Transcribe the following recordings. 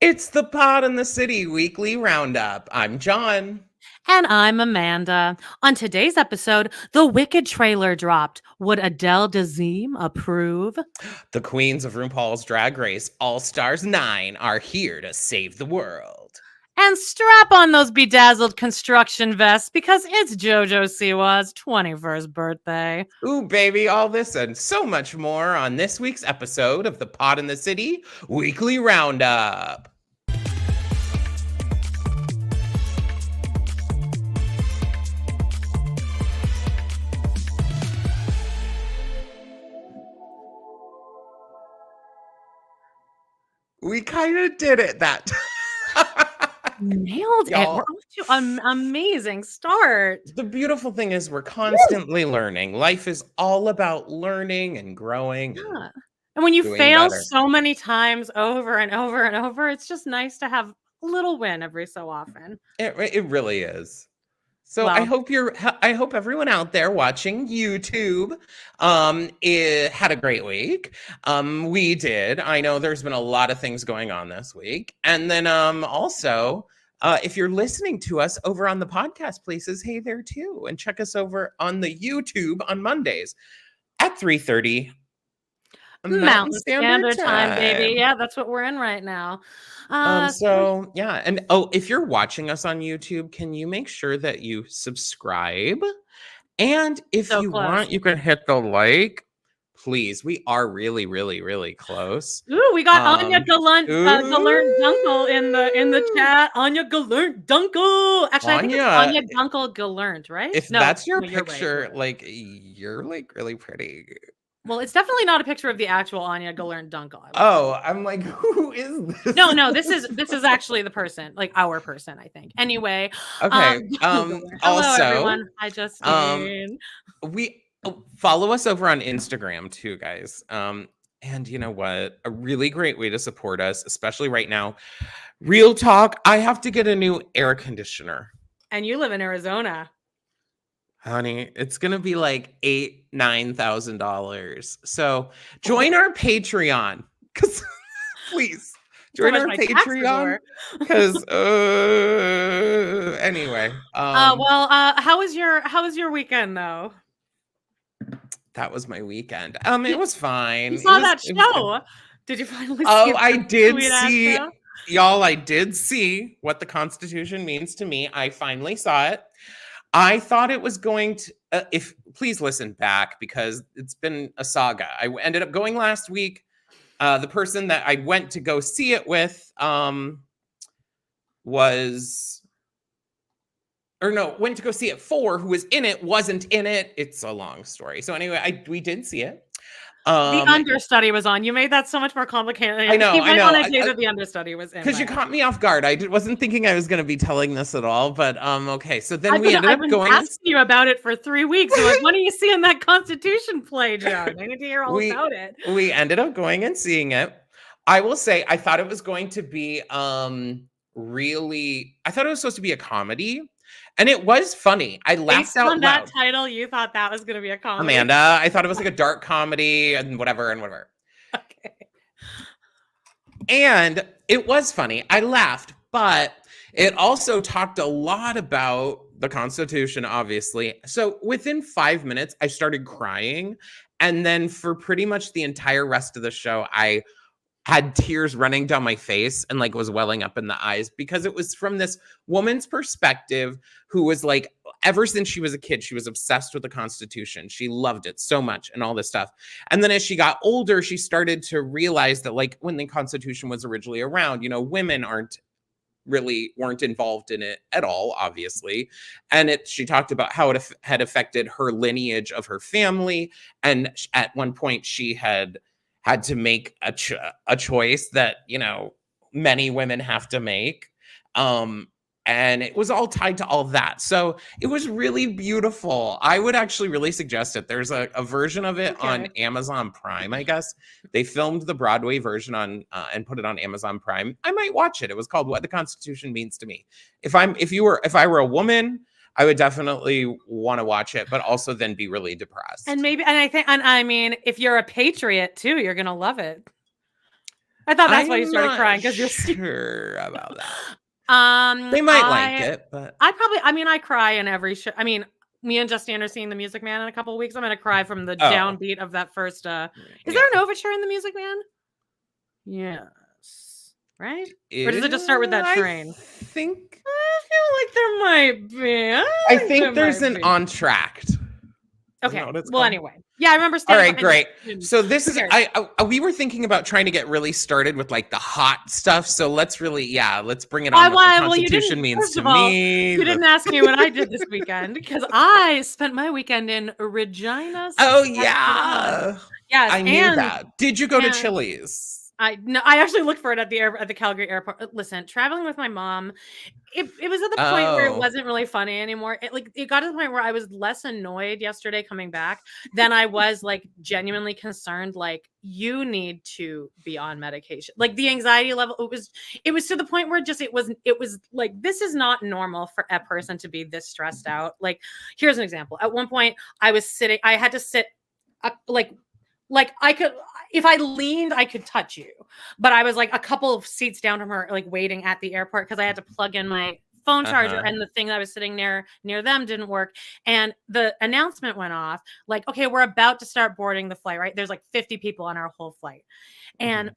It's the Pod in the City weekly roundup. I'm John. And I'm Amanda. On today's episode, the Wicked trailer dropped. Would Adele Dazeem approve? The queens of Rupaul's Drag Race All Stars 9 are here to save the world. And strap on those bedazzled construction vests because it's JoJo Siwa's 21st birthday. Ooh, baby, all this and so much more on this week's episode of the Pod in the City weekly roundup. We kind of did it that time. Nailed it. Y'all. We're off to an amazing start. The beautiful thing is we're constantly learning. Life is all about learning and growing. Yeah. And when you Doing fail better. so many times over and over and over, it's just nice to have a little win every so often. It really is. So Well- I hope everyone out there watching YouTube had a great week. We did. I know there's been a lot of things going on this week. And then also if you're listening to us over on the podcast places, hey there too. And check us over on the YouTube on Mondays at 3:30 Mountain Standard Time, baby. Yeah, that's what we're in right now. So yeah, and if you're watching us on YouTube, can you make sure that you subscribe? And if you want, you can hit the like. Please, we are really, really, really close. Ooh, we got Anya Gallant Dunkel in the chat. Anya Gallant Dunkel. Actually, I think it's Anya Dunkel Gallant, right? If that's your picture, like you're like really pretty. Well, it's definitely not a picture of the actual Anya Gallant Dunkel. Oh, I'm like, who is this? No, this is actually the person, like our person, I think. Anyway, okay. Hello, Also, everyone. Hi, Justine. We follow us over on Instagram too, guys. And you know what? A really great way to support us, especially right now. Real talk. I have to get a new air conditioner. And you live in Arizona. Honey, it's gonna be like $9,000. So join our Patreon, because please join our Patreon. Because anyway. How was your weekend though? That was my weekend. It was fine. You saw that show? Did you finally? Oh, I did see, y'all. I did see What the Constitution Means to Me. I finally saw it. I thought it was going to, please listen back because it's been a saga. I ended up going last week. The person that I went to go see it with went to go see it for, who was in it, wasn't in it. It's a long story. So anyway, we did see it. The understudy was on. You made that so much more complicated. I know. I say that the understudy was in. Because you caught me off guard. I wasn't thinking I was going to be telling this at all. But okay. So then we ended up going. I've been asking you about it for 3 weeks. I'm like, when are you seeing that Constitution play, John? I need to hear all about it. We ended up going and seeing it. I will say, I thought it was going to be really. I thought it was supposed to be a comedy. And it was funny. I laughed out loud. Based on that title, you thought that was going to be a comedy? Amanda, I thought it was like a dark comedy and whatever. Okay. And it was funny. I laughed, but it also talked a lot about the Constitution, obviously. So within 5 minutes, I started crying. And then for pretty much the entire rest of the show, I had tears running down my face and like was welling up in the eyes because it was from this woman's perspective who was like, ever since she was a kid, she was obsessed with the Constitution. She loved it so much and all this stuff. And then as she got older, she started to realize that like when the Constitution was originally around, you know, women weren't involved in it at all, obviously. And she talked about how it had affected her lineage of her family. And at one point she had to make a choice that, you know, many women have to make. And it was all tied to all that. So it was really beautiful. I would actually really suggest it. There's a version of it on Amazon Prime, I guess. They filmed the Broadway version on and put it on Amazon Prime. I might watch it. It was called What the Constitution Means to Me. If I were a woman, I would definitely want to watch it, but also then be really depressed. And I mean, if you're a patriot too, you're going to love it. I thought that's why you started crying because you're sure about that. They might like it, but I cry in every show. I mean, me and Justine are seeing The Music Man in a couple of weeks. I'm gonna cry from the downbeat of that first. Is there an overture in The Music Man? Yes. Right? Or does it just start with that train? I feel like there might be. I think there's an entr'acte. Okay. Well, anyway. Yeah, I remember. All right, great. So this is we were thinking about trying to get really started with like the hot stuff. So let's bring it on. What the Constitution means to me. You didn't ask me what I did this weekend because I spent my weekend in Regina. Oh yeah. Yes, I knew that. Did you go to Chili's? I actually looked for it at the Calgary airport. Listen, traveling with my mom, it was at the point where it wasn't really funny anymore. It got to the point where I was less annoyed yesterday coming back than I was like genuinely concerned. Like, you need to be on medication. Like, the anxiety level, it was to the point where it was like, this is not normal for a person to be this stressed out. Like, here's an example. At one point I had to sit like I could, if I leaned, I could touch you, but I was like a couple of seats down from her, like waiting at the airport because I had to plug in my phone charger and the thing that I was sitting near them didn't work. And the announcement went off like, okay, we're about to start boarding the flight, right? There's like 50 people on our whole flight. And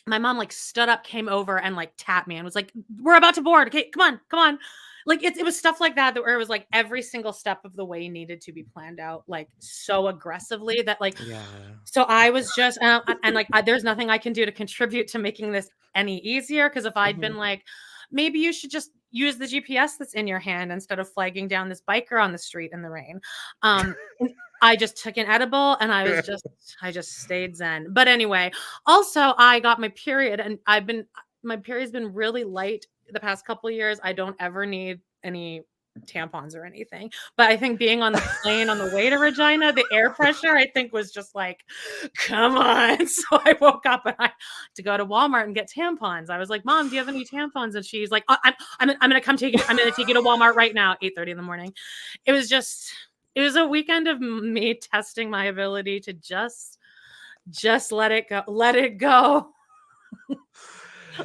my mom like stood up, came over and like tapped me and was like, we're about to board. Okay, come on. Like it was stuff like that where it was like every single step of the way needed to be planned out like so aggressively that like, so I was just, and like, there's nothing I can do to contribute to making this any easier. Cause if I'd been like, maybe you should just use the GPS that's in your hand instead of flagging down this biker on the street in the rain. I just took an edible and I just stayed zen. But anyway, also I got my period and my period's been really light the past couple of years. I don't ever need any tampons or anything, but I think being on the plane on the way to Regina, the air pressure I think was just like, come on. So I woke up and I had to go to Walmart and get tampons. I was like, Mom, do you have any tampons? And she's like, I'm gonna come take you. I'm gonna take you to Walmart right now, 8:30 in the morning. It was a weekend of me testing my ability to just let it go.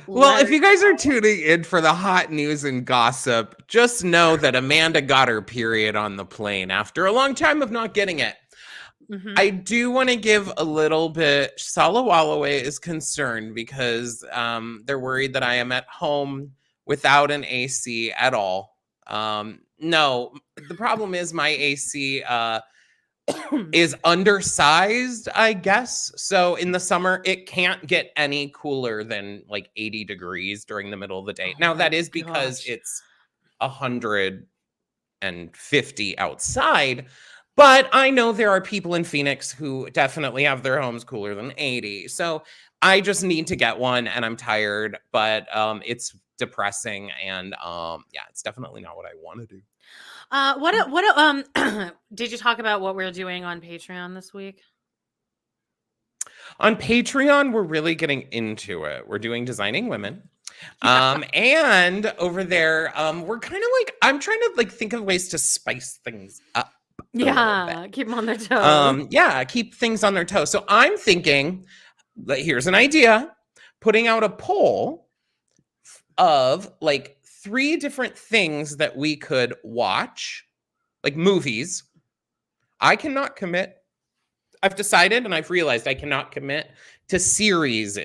Well, if you guys are tuning in for the hot news and gossip, just know that Amanda got her period on the plane after a long time of not getting it. I do want to give a little bit. Salawalaway is concerned because they're worried that I am at home without an AC at all. No, the problem is my AC is undersized, I guess. So in the summer, it can't get any cooler than like 80 degrees during the middle of the day. Now, that is because it's 150 outside. But I know there are people in Phoenix who definitely have their homes cooler than 80. So I just need to get one and I'm tired, but it's depressing and it's definitely not what I want to do. Did you talk about what we're doing on Patreon this week? On Patreon, we're really getting into it. We're doing Designing Women. And over there, we're kind of like, I'm trying to like think of ways to spice things up. Yeah, keep them on their toes. Keep things on their toes. So I'm thinking, here's an idea, putting out a poll of like 3 different things that we could watch, like movies. I cannot commit. I've decided and I've realized I cannot commit to series,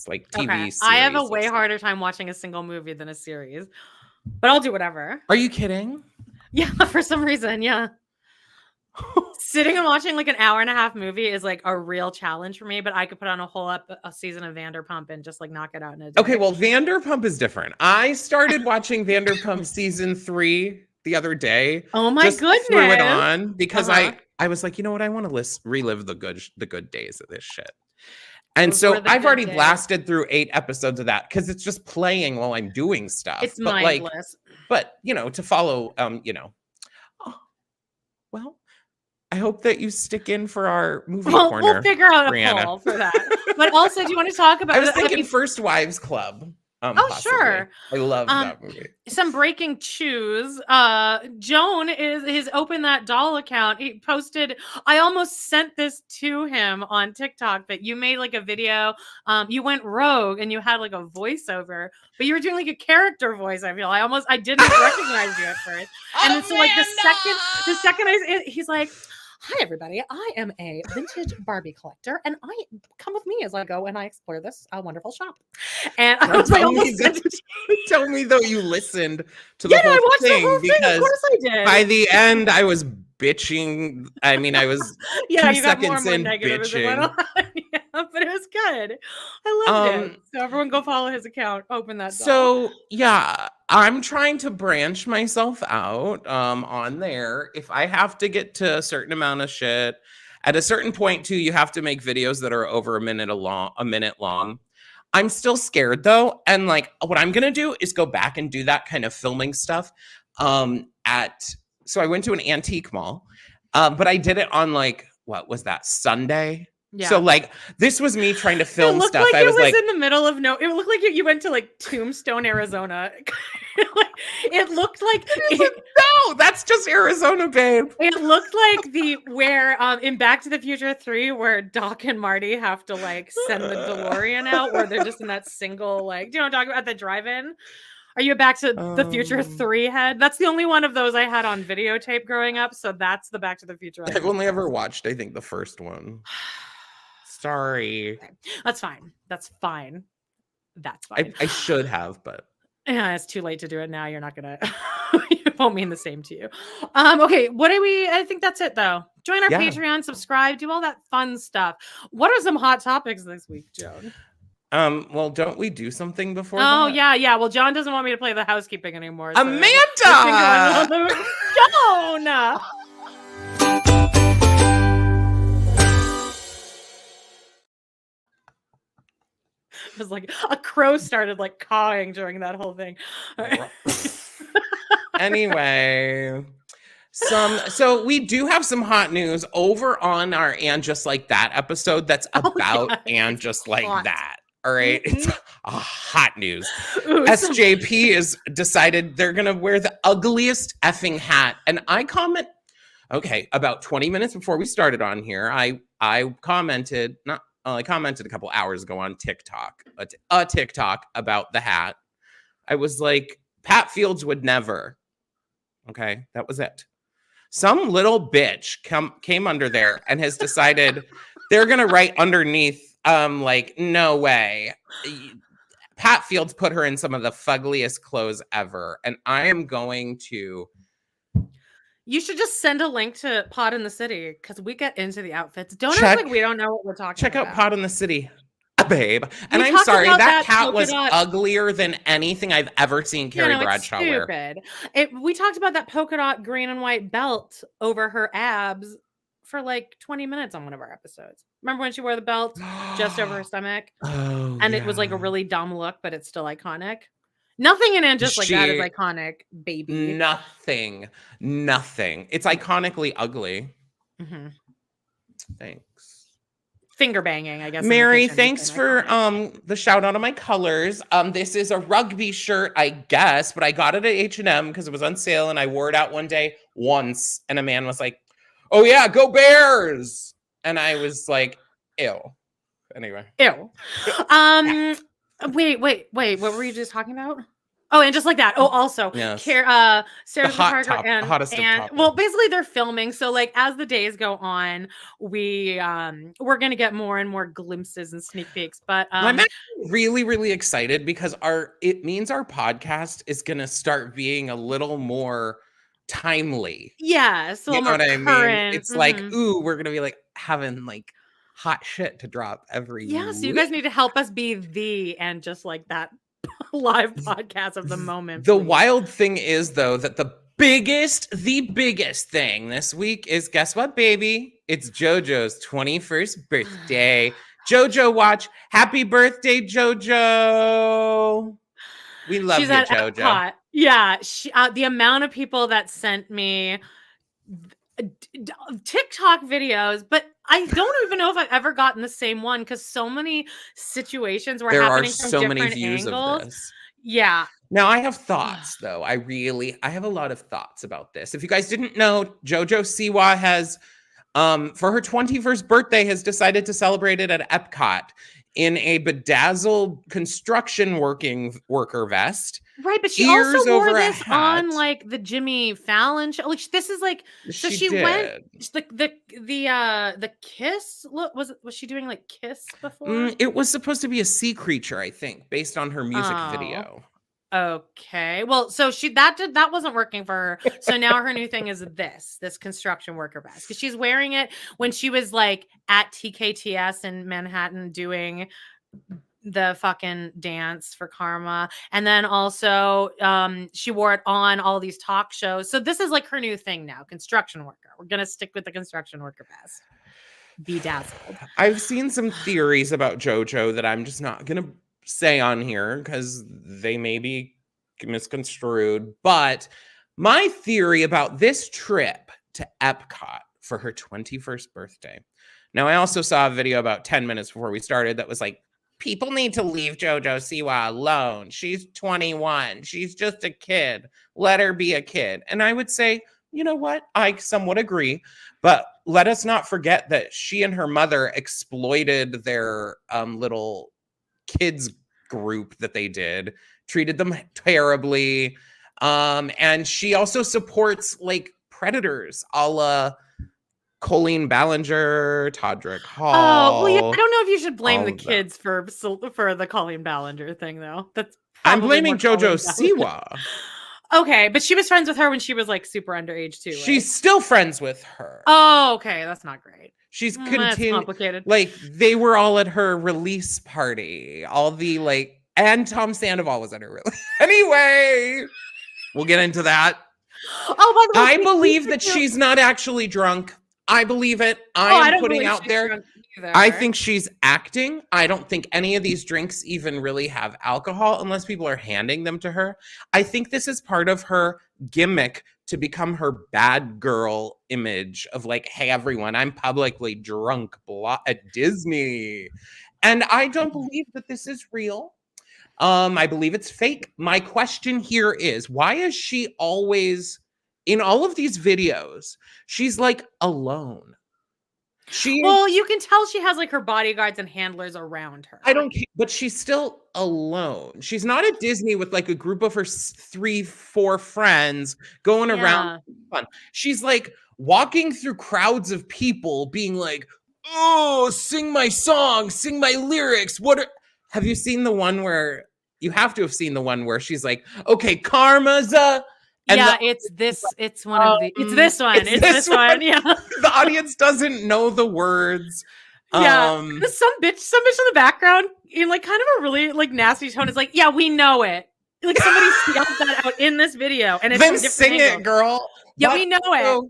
like TV series. I have a way harder time watching a single movie than a series, but I'll do whatever. Are you kidding? Yeah, for some reason, yeah. Sitting and watching like an hour and a half movie is like a real challenge for me, but I could put on a whole a season of Vanderpump and just like knock it out in a day. Okay, well, Vanderpump is different. I started watching Vanderpump season 3 the other day. Oh my goodness. Threw it on because I was like, you know what? I want to relive the good days of this shit. And so I've already blasted through 8 episodes of that because it's just playing while I'm doing stuff. It's mindless. But to follow, well, I hope that you stick in for our movie corner. We'll figure out a poll for that. But also, do you want to talk about? I was thinking First Wives Club. Possibly. Sure. I love that movie. Some breaking news. Joan is open that doll account. He posted, I almost sent this to him on TikTok, but you made like a video. You went rogue and you had like a voiceover, but you were doing like a character voice. I didn't recognize you at first. And so like the second he's like, hi, everybody. I am a vintage Barbie collector, and come with me as I go and I explore this wonderful shop. And I was like, tell me though you listened to the whole I watched thing, the whole thing. Of course I did. By the end, I was bitching. I mean, I was 2 seconds in bitching. Yeah, but it was good. I loved it. So everyone go follow his account. Open that doll. So yeah, I'm trying to branch myself out on there. If I have to get to a certain amount of shit, at a certain point too, you have to make videos that are over a minute long. I'm still scared though. And like what I'm gonna do is go back and do that kind of filming stuff. So I went to an antique mall, but I did it on like, what was that, Sunday? Yeah. So like this was me trying to film stuff. Like it was in the middle of no. It looked like you went to like Tombstone, Arizona. It looked like no, that's just Arizona, babe. It looked like where in Back to the Future 3, where Doc and Marty have to like send the DeLorean out, where they're just in that single like. Do you know what I'm talking about? The drive-in. Are you a Back to the Future 3 head? That's the only one of those I had on videotape growing up. So that's the Back to the Future. I've only ever watched, I think, the first one. Sorry. That's fine. That's fine. I should have, but yeah, it's too late to do it now. You're not gonna. It won't mean the same to you. Okay. I think that's it though. Join our Patreon, subscribe, do all that fun stuff. What are some hot topics this week, Joan? Well, don't we do something before? Oh, that? Yeah. Well, John doesn't want me to play the housekeeping anymore. So Amanda! Joan! It was like a crow started like cawing during that whole thing. Anyway, so we do have some hot news over on our And Just Like That episode that's about And Just Like That. All right. Mm-hmm. It's hot news. Ooh, SJP has decided they're going to wear the ugliest effing hat. And I about 20 minutes before we started on here, I commented a couple hours ago on TikTok, a TikTok about the hat. I was like, Pat Fields would never. Okay, that was it. Some little bitch came under there and has decided they're going to write underneath, like, no way. Pat Fields put her in some of the fuggliest clothes ever. And I am going to... You should just send a link to Pod in the City because we get into the outfits. Don't act like we don't know what we're talking about. Check out Pod in the City, babe. And I'm sorry, that hat was uglier than anything I've ever seen Carrie Bradshaw wear. We talked about that polka dot green and white belt over her abs for like 20 minutes on one of our episodes. Remember when she wore the belt just over her stomach? Oh, and it was like a really dumb look, but it's still iconic. Nothing in And Just Like That is iconic, baby. Nothing. It's iconically ugly. Mm-hmm. Thanks. Finger banging, I guess. Mary, thanks for the shout out on my colors. This is a rugby shirt, I guess, but I got it at H&M because it was on sale and I wore it out one day once and a man was like, "Oh yeah, go Bears!" And I was like, "Ew." Anyway. Ew. Wait. What were you just talking about? Oh, And Just Like That. Oh, also, yes. Sarah hottest and topic. Well, basically they're filming. So like as the days go on, we're gonna get more and more glimpses and sneak peeks. But I'm actually really, really excited because it means our podcast is gonna start being a little more timely. Yeah, so you know what I mean? It's like, ooh, we're gonna be like having like hot shit to drop every week. So you guys need to help us be the And Just Like That live podcast of the moment. The wild thing is though that the biggest thing this week is, guess what, baby? It's JoJo's 21st birthday. JoJo watch. Happy birthday, JoJo. We love you, JoJo. Yeah, the amount of people that sent me TikTok videos, but I don't even know if I've ever gotten the same one because so many situations were happening from so many different views angles. of this. Yeah. Now I have thoughts though. I have a lot of thoughts about this. If you guys didn't know, JoJo Siwa has for her 21st birthday has decided to celebrate it at Epcot in a bedazzled construction worker vest. Right, but she also Ears wore over a this hat. on like the Jimmy Fallon show. Like this is like so She she went did. the kiss look was she doing like Kiss before? It was supposed to be a sea creature, I think, based on her music video. Okay. Well, so that wasn't working for her. So now her new thing is this construction worker vest. Because she's wearing it when she was like at TKTS in Manhattan doing the fucking dance for Karma. And then also she wore it on all these talk shows. So this is like her new thing now, construction worker. We're gonna stick with the construction worker vest. Bedazzled. I've seen some theories about JoJo that I'm just not gonna say on here because they may be misconstrued. But my theory about this trip to Epcot for her 21st birthday. Now, I also saw a video about 10 minutes before we started that was like, people need to leave JoJo Siwa alone. She's 21. She's just a kid. Let her be a kid. And I would say, you know what? I somewhat agree. But let us not forget that she and her mother exploited their little kids group that they did, treated them terribly. And she also supports like predators a la Colleen Ballinger, Todrick Hall. Oh, well, yeah. I don't know if you should blame the kids for the Colleen Ballinger thing, though. That's I'm blaming JoJo Siwa. Okay, but she was friends with her when she was like super underage too. Right? She's still friends with her. Oh, okay, that's not great. She's That's complicated. Like they were all at her release party. All the like, and Tom Sandoval was at her release. Anyway, we'll get into that. Oh, by the way, I believe that she's not actually drunk. I believe it. I'm putting out there. I think she's acting. I don't think any of these drinks even really have alcohol unless people are handing them to her. I think this is part of her gimmick to become her bad girl image of like, hey, everyone, I'm publicly drunk at Disney. And I don't believe that this is real. I believe it's fake. My question here is, why is she always... in all of these videos, she's like alone. Well, you can tell she has like her bodyguards and handlers around her. I don't care, but she's still alone. She's not at Disney with like a group of her 3-4 friends going around. Fun. She's like walking through crowds of people being like, oh, sing my song, sing my lyrics. Have you seen the one where... you have to have seen the one where she's like, okay, Karma's a... And it's this one. Yeah. The audience doesn't know the words. Yeah. Some bitch in the background in like kind of a really like nasty tone is like, yeah, we know it. Like somebody yelled that out in this video. And it's then sing it, girl. Yeah, we know it.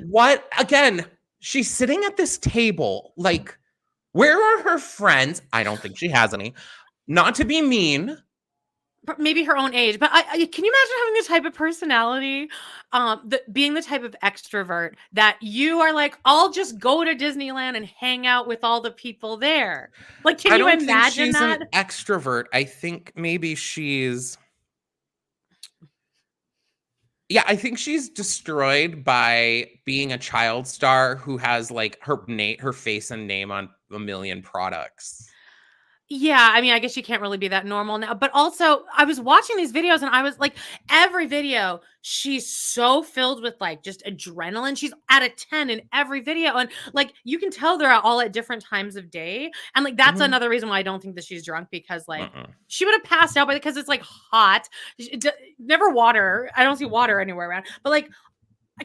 What? Again, she's sitting at this table. Like, where are her friends? I don't think she has any. Not to be mean. Maybe her own age, but can you imagine having the type of personality, being the type of extrovert that you are like, I'll just go to Disneyland and hang out with all the people there. Like, can you imagine that? She's an extrovert. I think maybe she's... yeah, I think she's destroyed by being a child star who has like her face and name on a million products. Yeah, I mean, I guess you can't really be that normal now. But also, I was watching these videos and I was like, every video, she's so filled with like just adrenaline. She's at a 10 in every video. And like, you can tell they're all at different times of day. And like, that's another reason why I don't think that she's drunk, because like, she would have passed out because it's like hot. Never water. I don't see water anywhere around. But like,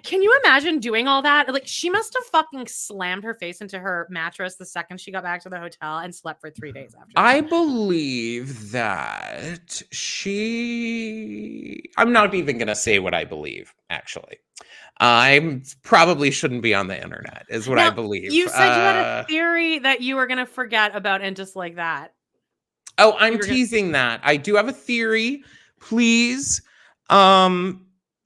can you imagine doing all that? Like, she must have fucking slammed her face into her mattress the second she got back to the hotel and slept for 3 days after. I believe that I'm not even going to say what I believe, actually. I probably shouldn't be on the internet, is what I believe. You said you had a theory that you were going to forget about, and just like that. Oh, I'm teasing that. I do have a theory. Please,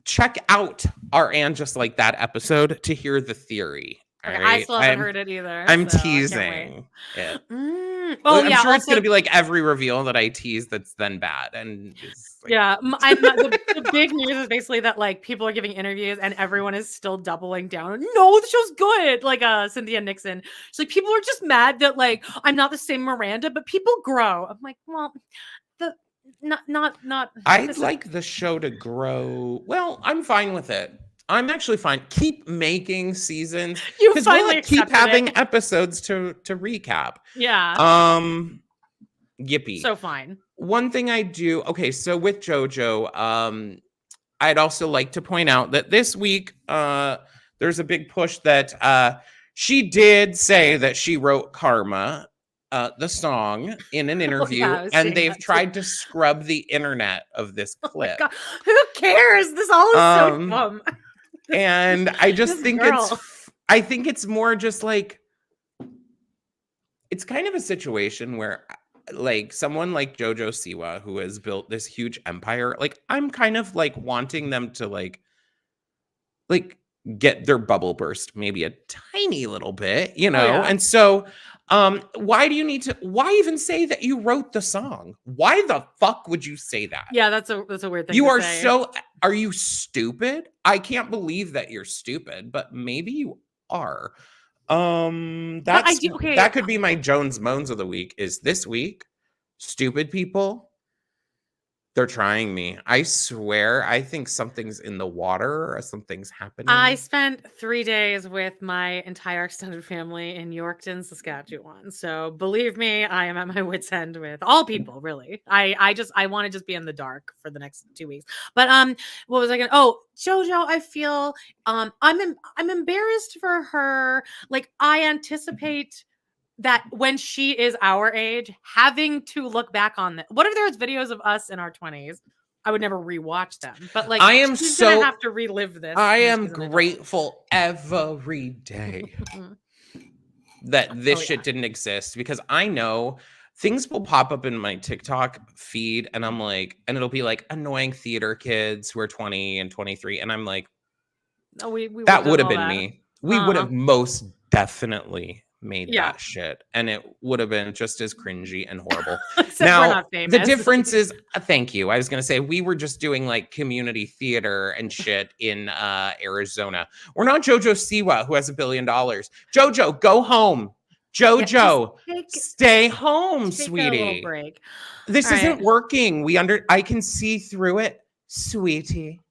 check out our And Just Like That episode to hear the theory. Okay, All I right? still haven't heard it either. I'm so I can't wait. teasing it. Oh I'm yeah, sure it's also, gonna be like every reveal that I tease that's then bad. And it's like, yeah, the big news is basically that like people are giving interviews and everyone is still doubling down. No, the show's good. Like Cynthia Nixon, she's like, people are just mad that like I'm not the same Miranda, but people grow. I'm like, well, not. I'd like the show to grow. Well, I'm fine with it. I'm actually fine. Keep making seasons. You Because finally we'll keep accepted having it. episodes to recap. Yeah. Yippee. So fine. One thing I do. Okay, so with JoJo, I'd also like to point out that this week, there's a big push that she did say that she wrote Karma, the song, in an interview, and they've tried to scrub the internet of this clip. Oh who cares? This all is so dumb. And I just think I think it's more just like, it's kind of a situation where like someone like JoJo Siwa, who has built this huge empire, like I'm kind of like wanting them to like get their bubble burst maybe a tiny little bit, you know? And so why even say that you wrote the song? Why the fuck would you say that? Yeah, that's a weird thing. Are you stupid? I can't believe that you're stupid, but maybe you are. That could be my Jones Moans of the week. Is this week stupid people? They're trying me. I swear, I think something's in the water or something's happening. I spent 3 days with my entire extended family in Yorkton, Saskatchewan. So believe me, I am at my wit's end with all people, really. I want to just be in the dark for the next 2 weeks. But what was I gonna? Oh, JoJo, I feel I'm embarrassed for her. Like I anticipate that when she is our age, having to look back on that. What if there was videos of us in our 20s? I would never rewatch them. But like, she's gonna have to relive this. I am grateful every day that this shit didn't exist, because I know things will pop up in my TikTok feed and I'm like, and it'll be like annoying theater kids who are 20 and 23. And I'm like, oh, that would have been me. We would have most definitely made that shit, and it would have been just as cringy and horrible. Now the difference is, thank you, I was gonna say we were just doing like community theater and shit in Arizona. We're not JoJo Siwa, who has $1 billion. JoJo, go home. JoJo, stay home, sweetie. Break. This isn't working. I can see through it, sweetie.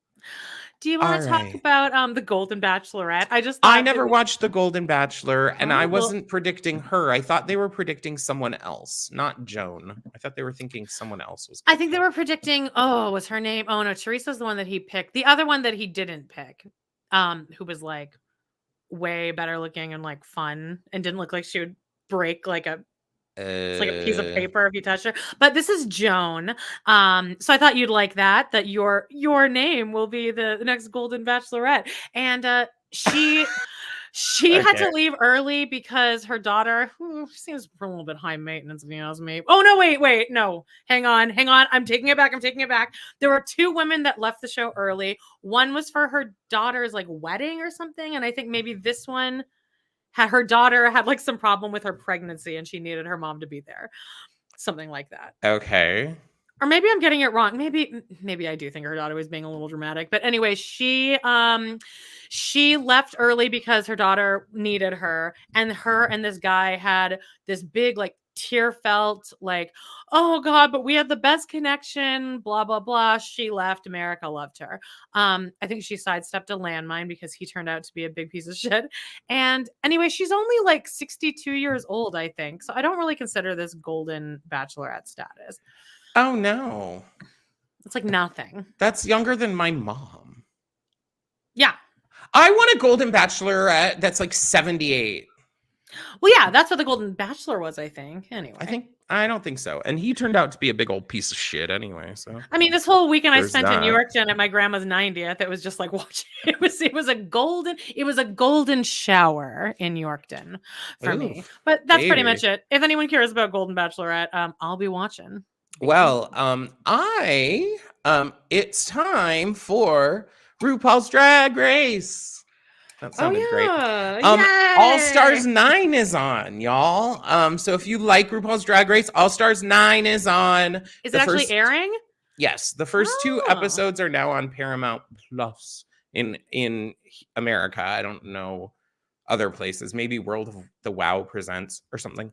Do you want to talk about the Golden Bachelorette? I never watched the Golden Bachelor, and I wasn't predicting her. I thought they were predicting someone else, not Joan. I thought they were thinking someone else was. I think they were predicting. Oh, what's her name? Oh no, Teresa's the one that he picked. The other one that he didn't pick, who was like way better looking and like fun, and didn't look like she would break like it's like a piece of paper if you touch her. But this is Joan. So I thought you'd like that your name will be the next Golden Bachelorette. And she had to leave early because her daughter, who seems a little bit high maintenance, if you ask me. Oh no, wait, no. Hang on. I'm taking it back. There were 2 women that left the show early. One was for her daughter's like wedding or something, and I think maybe this one her daughter had like some problem with her pregnancy and she needed her mom to be there. Something like that. Okay. Or maybe I'm getting it wrong. Maybe I do think her daughter was being a little dramatic. But anyway, she left early because her daughter needed her. And her and this guy had this big like tear felt like, oh God, but we had the best connection, blah, blah, blah. She left. America loved her. I think she sidestepped a landmine because he turned out to be a big piece of shit. And anyway, she's only like 62 years old, I think. So I don't really consider this Golden Bachelorette status. Oh no. It's like nothing. That's younger than my mom. Yeah. I want a Golden Bachelorette that's like 78. Well, yeah, that's what the Golden Bachelor was, I think. Anyway. I don't think so. And he turned out to be a big old piece of shit anyway. So I mean, this whole weekend I spent in Yorkton at my grandma's 90th. It was just like watching. It was a golden shower in Yorkton for me. But that's pretty much it. If anyone cares about Golden Bachelorette, I'll be watching. Well, it's time for RuPaul's Drag Race. That sounded great. Yay! All Stars 9 is on, y'all. So if you like RuPaul's Drag Race, All Stars 9 is on. Is it actually airing? Yes, the first 2 episodes are now on Paramount Plus in America. I don't know other places. Maybe World of the Wow presents or something.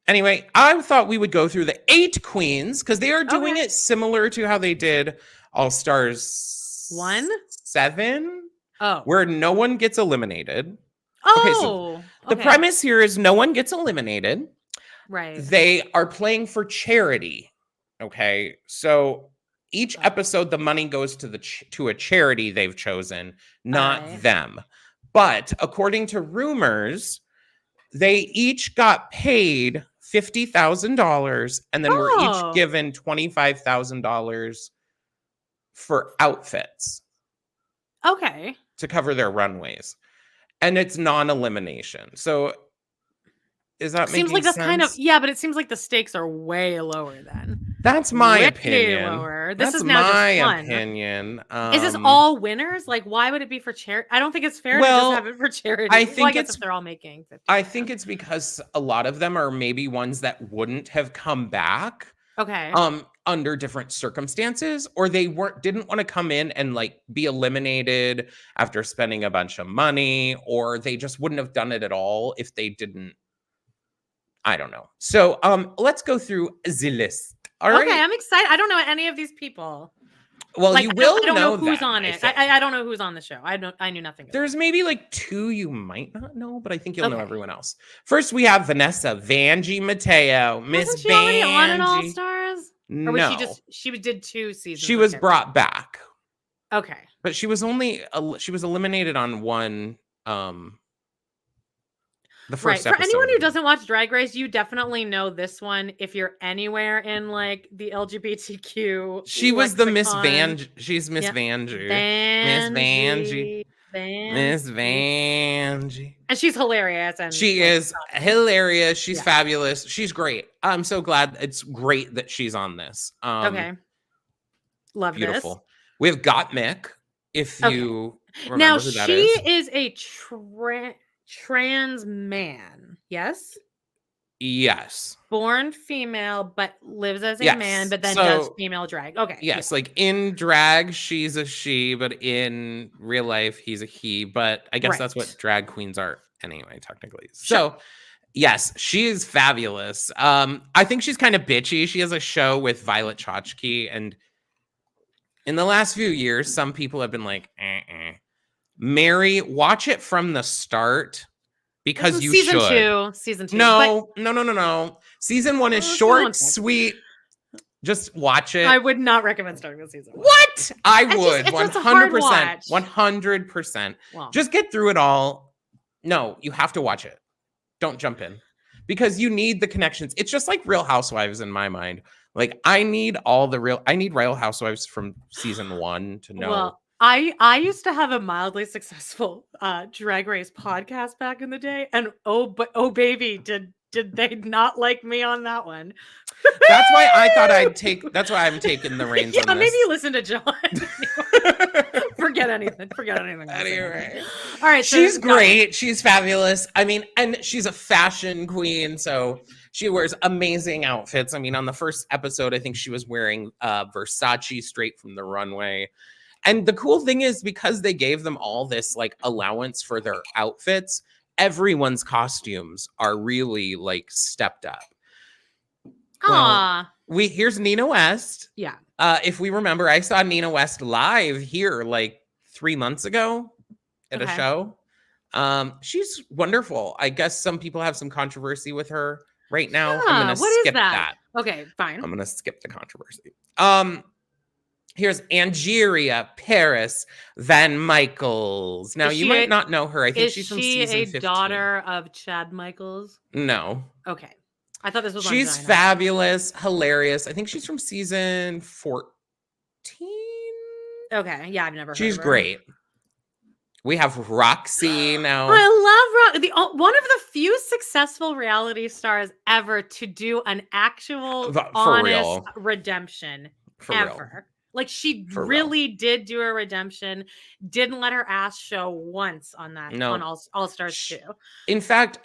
Anyway, I thought we would go through the 8 queens because they are doing it similar to how they did All Stars 7. Oh, where no one gets eliminated. Oh, the premise here is no one gets eliminated. Right. They are playing for charity. Okay, so each episode, the money goes to a charity they've chosen, not them. But according to rumors, they each got paid $50,000, and then were each given $25,000 for outfits. Okay. To cover their runways, and it's non-elimination. So, is that seems like that's sense? kind of but it seems like the stakes are way lower then. That's my opinion. Lower. This is now my just opinion. Is this all winners? Like, why would it be for charity? I don't think it's fair to just have it for charity. I think it's if they're all making 50. I think it's because a lot of them are maybe ones that wouldn't have come back. Okay. Under different circumstances, or they didn't want to come in and like be eliminated after spending a bunch of money, or they just wouldn't have done it at all if they didn't. I don't know. So let's go through the list. All right. Okay, I'm excited. I don't know any of these people. Well, like, you will I don't know who's them, on it. I don't know who's on the show. I knew nothing. There's maybe like 2 you might not know, but I think you'll know everyone else. First, we have Vanessa Vanjie Mateo. Miss Vanjie. Already on an All Stars? No. Or was she did 2 seasons? She was brought back. Okay. But she was eliminated on one the first episode. For anyone who doesn't watch Drag Race, you definitely know this one if you're anywhere in like the LGBTQ. She was the Miss Vanjie. She's Miss Vanjie. Miss Vanjie. Miss Vanjie. And she's hilarious. And she is hilarious. She's fabulous. She's great. I'm so glad. It's great that she's on this. Okay. Love beautiful. This. We've got Mick. If you remember now, who that she is a trans man. Yes. Yes. Born female, but lives as a man, but then does female drag. Okay. Yes. Like in drag, she's a she, but in real life, he's a he. But I guess that's what drag queens are anyway, technically. So yes, she is fabulous. I think she's kind of bitchy. She has a show with Violet Chachki, and in the last few years, some people have been like, Mary, watch it from the start. Because you season should. Season 2. No. Season 1 is short, sweet. Just watch it. I would not recommend starting with season 1. What? I would. 100%. 100%. Wow. Just get through it all. No, you have to watch it. Don't jump in. Because you need the connections. It's just like Real Housewives in my mind. Like, I need Real Housewives from season 1 to know. Well, I used to have a mildly successful Drag Race podcast back in the day, and baby, did they not like me on that one? That's why I thought that's why I'm taking the reins on this. Maybe listen to John. Forget anything. Anyway. All right. She's great. She's fabulous. I mean, and she's a fashion queen, so she wears amazing outfits. I mean, on the first episode, I think she was wearing Versace straight from the runway. And the cool thing is, because they gave them all this like allowance for their outfits, everyone's costumes are really like stepped up. Here's Nina West. Yeah. If we remember, I saw Nina West live here like 3 months ago at a show. She's wonderful. I guess some people have some controversy with her right now. I'm gonna skip that. Okay, fine. I'm gonna skip the controversy. Here's Angeria Paris Van Michaels. Now, you might not know her. I think she's from season 15. Is she a daughter of Chad Michaels? No. Okay. I thought this was She's fabulous, hilarious. I think she's from season 14. Okay. Yeah, I've never heard She's of her. great. We have Roxy now. I love Roxy. One of the few successful reality stars ever to do an actual honest redemption ever. Like she For real. really did do a redemption, didn't let her ass show once on that No. on All Stars 2. In fact,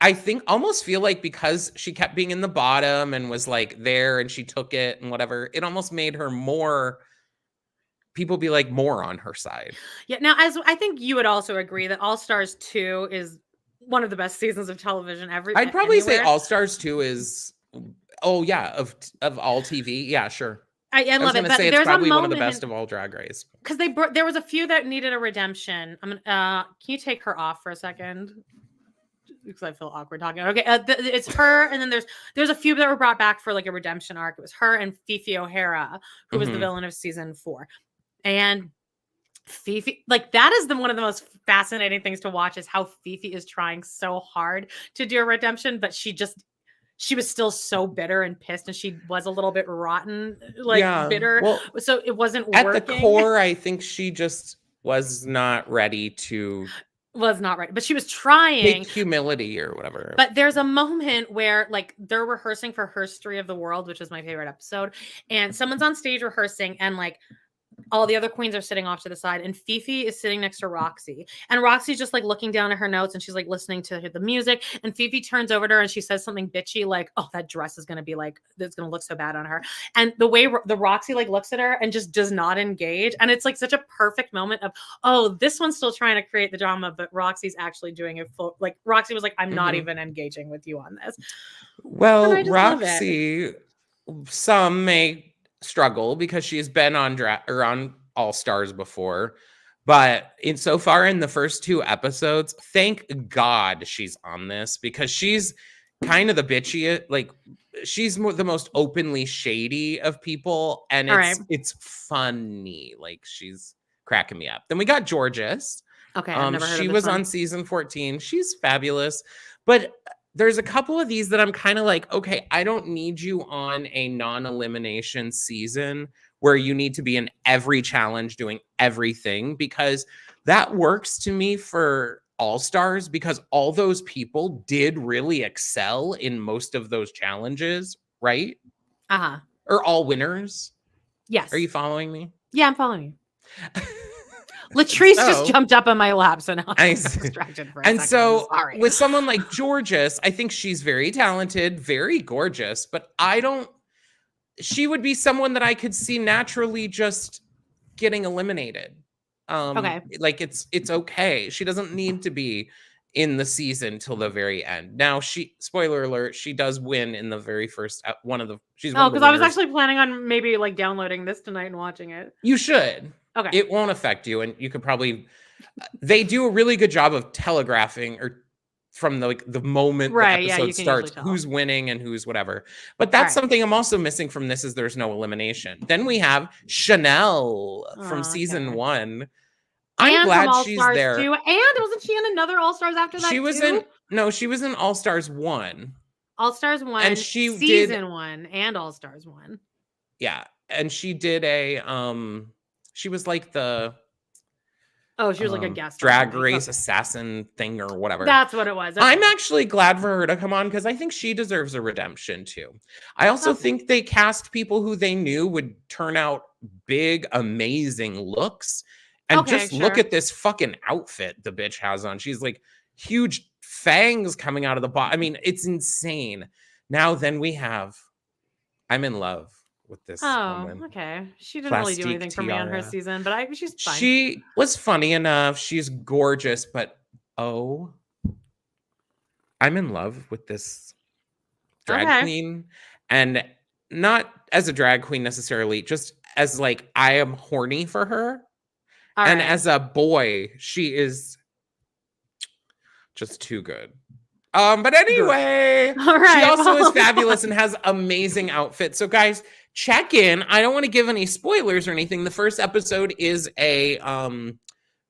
I think almost feel like because she kept being in the bottom and was like there and she took it and whatever, it almost made her more, people be like more on her side. Yeah. Now, as I think you would also agree that All Stars 2 is one of the best seasons of television ever. I'd probably say anywhere. All Stars 2 is, of all TV. Yeah, sure. I I was love it. going to But say it's there's a probably one of moment the best of all Drag Race. because there was a few that needed a redemption. Can you take her off for a second? Because I feel awkward talking. Okay, it's her, and then there's a few that were brought back for like a redemption arc. It was her and Fifi O'Hara, who was the villain of season 4, and Fifi, like that is one of the most fascinating things to watch is how Fifi is trying so hard to do a redemption, but she was still so bitter and pissed, and she was a little bit rotten, bitter. Well, so it wasn't at working. the core, I think she just was not ready to. Was not right, but she was trying. Take humility or whatever. But there's a moment where like they're rehearsing for Herstory of the World, which is my favorite episode, and someone's on stage rehearsing, and like all the other queens are sitting off to the side, and Fifi is sitting next to Roxy, and Roxy's just like looking down at her notes, and she's like listening to the music, and Fifi turns over to her and she says something bitchy like, "Oh, that dress is gonna be like, that's gonna look so bad on her," and the way the Roxy like looks at her and just does not engage, and it's like such a perfect moment of, oh, this one's still trying to create the drama, but Roxy's actually doing it full. Like Roxy was like, "I'm not even engaging with you on this." Well, Roxy, some may struggle because she's been on All Stars before, but so far in the first 2 episodes, thank God she's on this, because she's kind of the bitchy, like she's the most openly shady of people, and it's funny. Like she's cracking me up. Then we got Georges. Okay, I've never heard she of was this one. on season 14. She's fabulous, but there's a couple of these that I'm kind of like, okay, I don't need you on a non-elimination season where you need to be in every challenge doing everything, because that works to me for All Stars, because all those people did really excel in most of those challenges, right? Uh-huh. Or all winners. Yes. Are you following me? Yeah, I'm following you. Latrice just jumped up on my lap, so now I'm distracted for a second. So with someone like Georges, I think she's very talented, very gorgeous, but she would be someone that I could see naturally just getting eliminated. Okay. Like it's okay. She doesn't need to be in the season till the very end. Now spoiler alert, she does win in the very first one of the. Because I was actually planning on maybe like downloading this tonight and watching it. You should. Okay. It won't affect you, and you could probably. They do a really good job of telegraphing, or from the moment the episode starts, who's winning and who's whatever. But that's something I'm also missing from this, is there's no elimination. Then we have Chanel from season 1. I'm glad she's there. And wasn't she in another All Stars after that? She was she was in All Stars 1. All Stars 1, and she season 1 and All Stars 1. Yeah, and she did she was like the she was like a guest Drag Race assassin thing or whatever. That's what it was. I'm actually glad for her to come on, because I think she deserves a redemption too. I also think they cast people who they knew would turn out big, amazing looks. And look at this fucking outfit the bitch has on. She's like huge fangs coming out of the bottom. I mean, it's insane. Now then I'm in love with this woman. Okay. She didn't really do anything for me on her season, but she's fine. She was funny enough. She's gorgeous, but I'm in love with this drag queen. And not as a drag queen necessarily, just as like I am horny for her. As a boy, she is just too good. But anyway, she also is fabulous and has amazing outfits. So guys, check in. I don't want to give any spoilers or anything. The first episode is a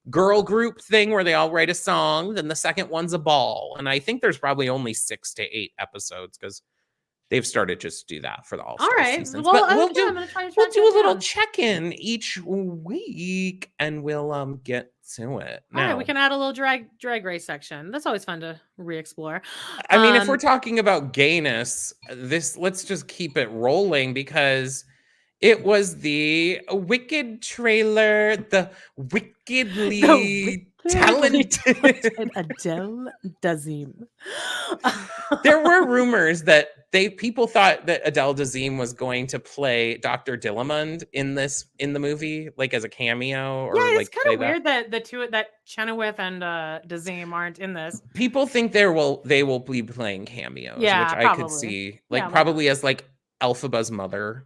girl group thing where they all write a song. Then the second one's a ball. And I think there's probably only 6 to 8 episodes, because they've started just to do that for the All Stars seasons. Well, but we'll do a little check-in each week, and we'll get to it. All right, we can add a little drag race section. That's always fun to re-explore. I mean, if we're talking about gayness, let's just keep it rolling, because It was the Wicked trailer, the wickedly talented Adele Dazeem. There were rumors that people thought that Adele Dazeem was going to play Dr. Dillamond in the movie, like as a cameo, or yeah, it's like kind of weird that the two that Chenoweth and Dazeem aren't in this. People think they will be playing cameos, Yeah, which I could see, like probably as like Elphaba's mother.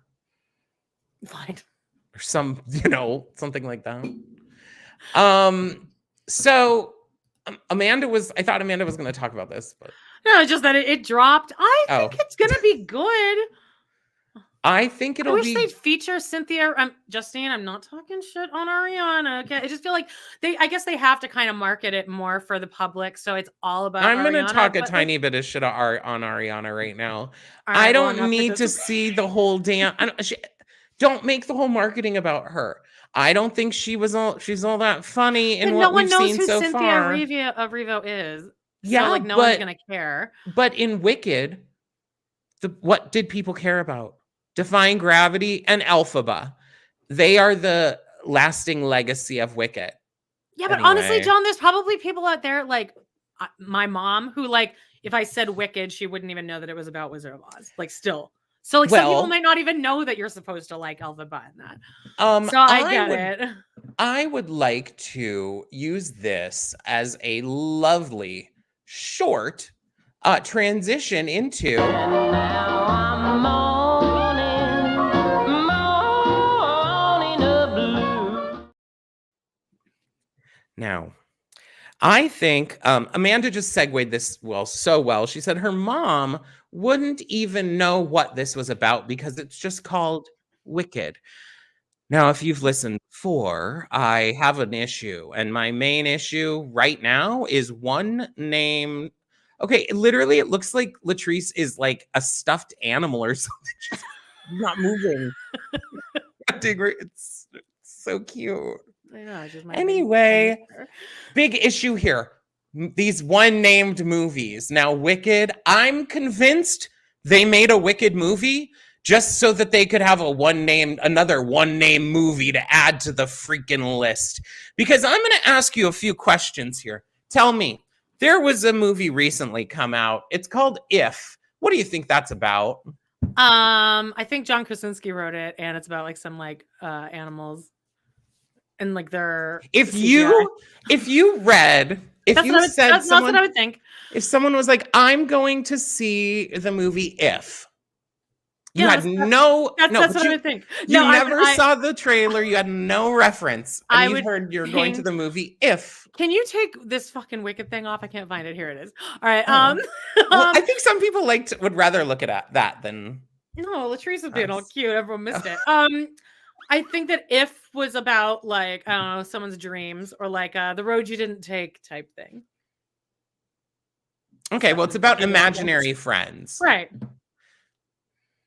Fine. Or something like that. So I thought Amanda was going to talk about this, but no, just that it dropped. I think it's going to be good. I think it'll I wish they'd feature Cynthia. Justine, I'm not talking shit on Ariana. Okay, I just feel like I guess they have to kind of market it more for the public, so it's all about. I'm going to talk a tiny bit of shit on Ariana right now. Right, I don't need to see the whole damn. Don't make the whole marketing about her. I don't think she's all that funny in what we've seen so far. No one knows who Cynthia Erivo is. Yeah, so, like no one's gonna care. But in Wicked, what did people care about? Defying Gravity and Elphaba. They are the lasting legacy of Wicked. Yeah, but honestly, John, there's probably people out there like my mom who, like, if I said Wicked, she wouldn't even know that it was about Wizard of Oz. Like, still. So, like, some people might not even know that you're supposed to like Elphaba in that. So I get it. I would like to use this as a lovely short transition into. And now I'm morning blue. Now, I think Amanda just segued this so well. She said her mom wouldn't even know what this was about because it's just called Wicked. Now, if you've listened before, I have an issue, and my main issue right now is one name. Okay, literally, it looks like Latrice is like a stuffed animal or something. She's not moving. It's so cute. I know, anyway, big issue here. These one-named movies. Now, Wicked, I'm convinced they made a Wicked movie just so that they could have another one-name movie to add to the freaking list. Because I'm going to ask you a few questions here. Tell me, there was a movie recently come out. It's called If. What do you think that's about? I think John Krasinski wrote it, and it's about like some like said someone, what I would think. If someone was like, I'm going to see the movie If. That's what I would think. You never saw the trailer. You had no reference. And you heard you're going to the movie If. Can you take this fucking Wicked thing off? I can't find it. Here it is. All right. Well, I think some people would rather look at that than. No, Latrice was being all cute. Everyone missed it. I think that If was about like, I don't know, someone's dreams or like the road you didn't take type thing. Okay, well, it's about imaginary friends. Right.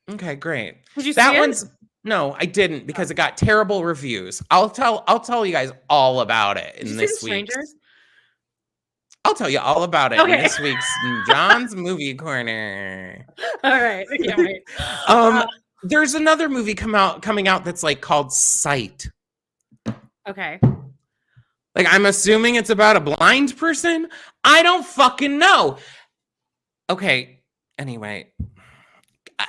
Okay, great. Did you see it? No, I didn't because it got terrible reviews. I'll tell you guys all about it in this week. I'll tell you all about it in this week's John's Movie Corner. All right. I can't wait. There's another movie coming out that's like called Sight. Okay. Like, I'm assuming it's about a blind person. I don't fucking know. Okay. Anyway,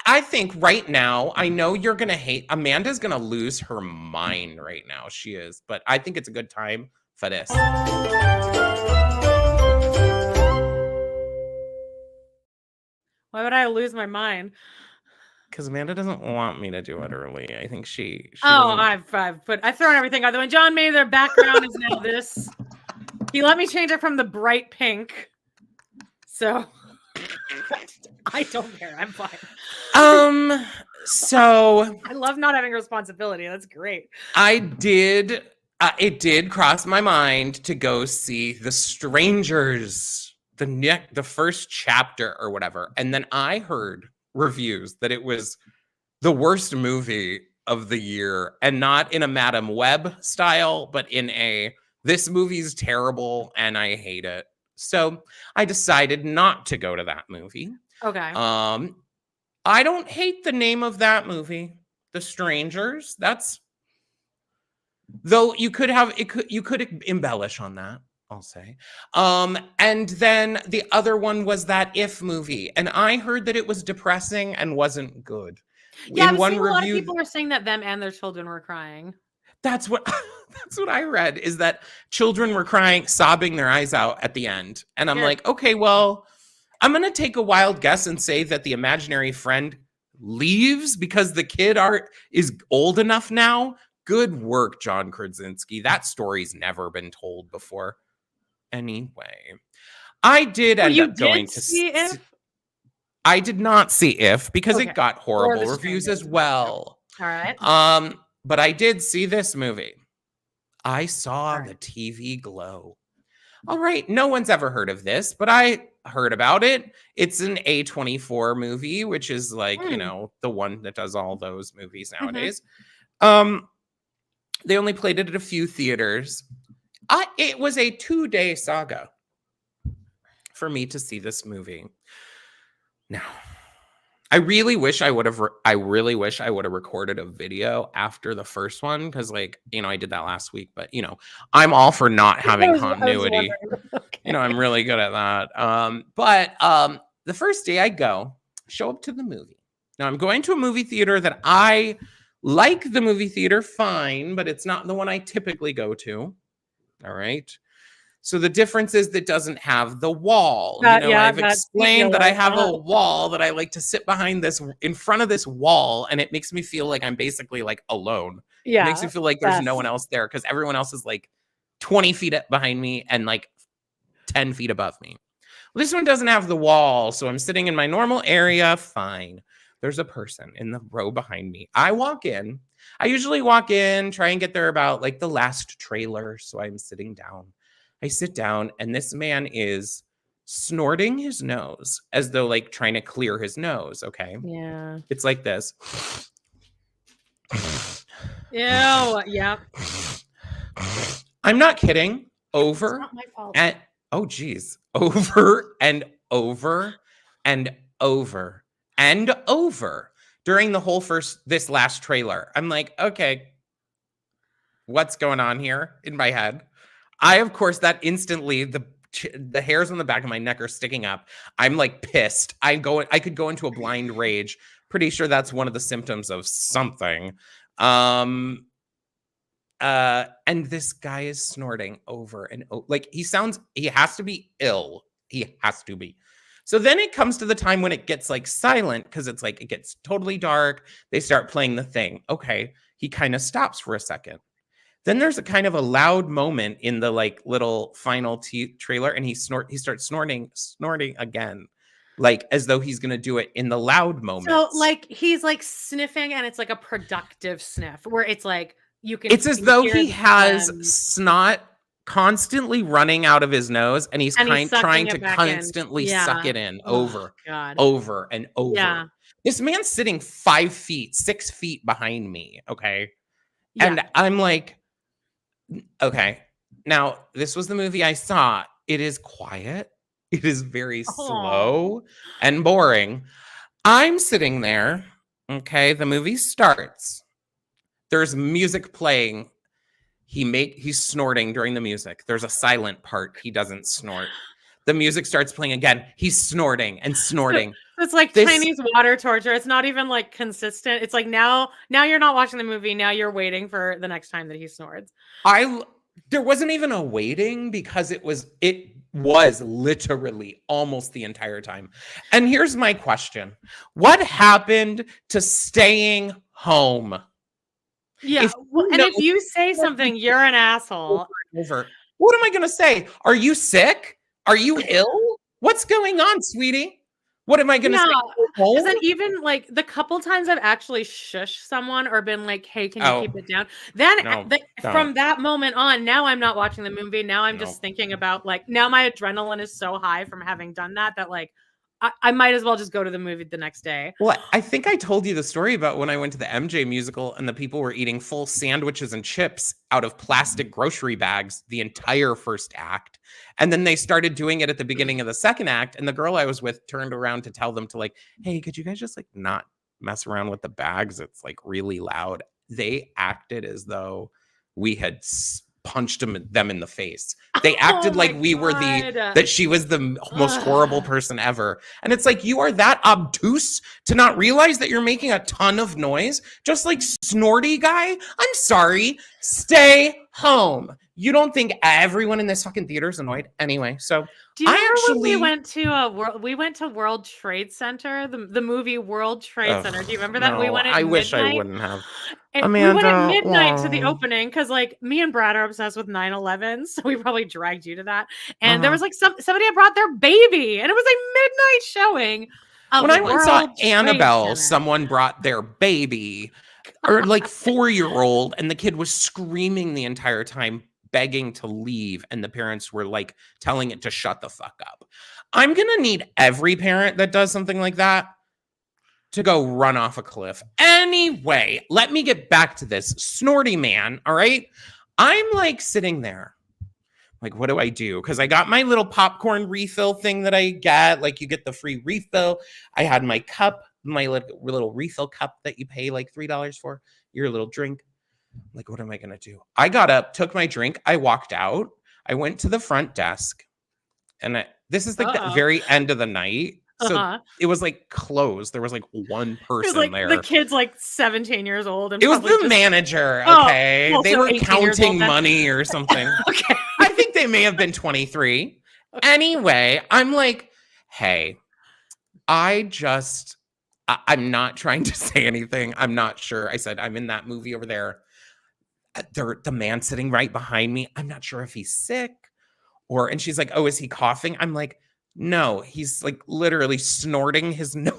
I think right now, I know you're going to hate. Amanda's going to lose her mind right now. She is. But I think it's a good time for this. Why would I lose my mind? Because Amanda doesn't want me to do it early. I think she I've thrown everything out the way. John made their background is now this. He let me change it from the bright pink. So I don't care. I'm fine. So I love not having responsibility. That's great. It did cross my mind to go see The Strangers, the first chapter or whatever. And then I heard reviews that it was the worst movie of the year, and not in a Madam Web style, but in this movie's terrible and I hate it. So I decided not to go to that movie. Okay. I don't hate the name of that movie. The Strangers. That's though you could have you could embellish on that, I'll say. And then the other one was that If movie, and I heard that it was depressing and wasn't good. Yeah, I In was one seeing a lot of review, people were saying that them and their children were crying. that's what that's what I read, is that children were crying, sobbing their eyes out at the end. And I'm like, okay, well, I'm going to take a wild guess and say that the imaginary friend leaves because the kid is old enough now. Good work, John Krasinski. That story's never been told before. Anyway, I did end up going to see If. I did not see If because it got horrible reviews as well. All right. But I did see this movie. I saw The TV Glow. All right, no one's ever heard of this, but I heard about it. It's an A24 movie, which is like, you know, the one that does all those movies nowadays. They only played it at a few theaters. It was a 2-day saga for me to see this movie. Now, I really wish I would have recorded a video after the first one, because, like, you know, I did that last week, but, you know, I'm all for not having continuity. Okay. You know, I'm really good at that. But the first day I show up to the movie. Now, I'm going to a movie theater that I like the movie theater fine, but it's not the one I typically go to. All right. So the difference is that it doesn't have the wall. I've explained that I have a wall that I like to sit behind in front of this wall, and it makes me feel like I'm basically like alone. Yeah. It makes me feel like there's no one else there because everyone else is like 20 feet behind me and like 10 feet above me. Well, this one doesn't have the wall, so I'm sitting in my normal area. Fine. There's a person in the row behind me. I walk in. I usually walk in, try and get there about like the last trailer, so I'm sitting down. I sit down, and this man is snorting his nose as though like trying to clear his nose. Okay. Yeah. It's like this. Ew. Yeah. I'm not kidding. Over. It's not my fault. Over and over and over and over during the whole this last trailer. I'm like, okay, what's going on here in my head? Of course, that instantly, the hairs on the back of my neck are sticking up. I'm like pissed. I could go into a blind rage. Pretty sure that's one of the symptoms of something. And this guy is snorting over and over. Like, he has to be ill. He has to be. So then it comes to the time when it gets like silent, because it's like, it gets totally dark. They start playing the thing. Okay. He kind of stops for a second. Then there's a kind of a loud moment in the like little final trailer, and he starts snorting again, like as though he's gonna do it in the loud moment. So like he's like sniffing, and it's like a productive sniff where it's like you can. It's as though he has snot constantly running out of his nose, and he's trying to constantly suck it in over and over. Yeah. This man's sitting 5 feet, 6 feet behind me. Okay. Yeah. And I'm like, okay, now this was the movie I saw. It is quiet. It is very slow and boring. I'm sitting there. Okay, the movie starts. There's music playing. He's snorting during the music. There's a silent part. He doesn't snort. The music starts playing again. He's snorting and snorting. It's like Chinese water torture. It's not even like consistent. It's like now you're not watching the movie. Now you're waiting for the next time that he snorts. There wasn't even a waiting, because it was literally almost the entire time. And here's my question. What happened to staying home? Yeah. If you say something, you're an asshole. What am I going to say? Are you sick? Are you ill? What's going on, sweetie? What am I going to say? Because then even like the couple times I've actually shushed someone or been like, hey, can you keep it down? Then from that moment on, now I'm not watching the movie. Now I'm just thinking about like, now my adrenaline is so high from having done that like I might as well just go to the movie the next day. Well, I think I told you the story about when I went to the MJ musical and the people were eating full sandwiches and chips out of plastic grocery bags the entire first act. And then they started doing it at the beginning of the second act. And the girl I was with turned around to tell them to like, hey, could you guys just like not mess around with the bags. It's like really loud. They acted as though we had punched them in the face. They acted like we were that she was the most horrible person ever. And it's like, you are that obtuse to not realize that you're making a ton of noise, just like Snorty guy. I'm sorry, stay home. You don't think everyone in this fucking theater is annoyed? Anyway, so do you remember when we went to World Trade Center, the movie World Trade Center? Do you remember that? No, we went at midnight. Wish I wouldn't have. And Amanda, we went at midnight to the opening because, like, me and Brad are obsessed with 9/11, so we probably dragged you to that. And there was like somebody had brought their baby, and it was like midnight showing. When I once saw Annabelle, someone brought their baby, or like 4-year-old, and the kid was screaming the entire time, begging to leave, and the parents were like telling it to shut the fuck up. I'm gonna need every parent that does something like that to go run off a cliff. Anyway, let me get back to this Snorty man, all right? I'm like sitting there, like, what do I do? Because I got my little popcorn refill thing that I get, like you get the free refill. I had my cup, my little refill cup that you pay like $3 for, your little drink. Like, what am I gonna do? I got up, took my drink, I walked out, I went to the front desk, and this is like the very end of the night. So it was like closed. There was like one person like, there. The kid's like 17 years old. And it was the manager. Okay. They were counting money or something. Okay. I think they may have been 23. Okay. Anyway, I'm like, hey, I'm not trying to say anything. I'm not sure. I said, I'm in that movie over there. The man sitting right behind me. I'm not sure if he's sick and she's like, oh, is he coughing? I'm like, no, he's like literally snorting his nose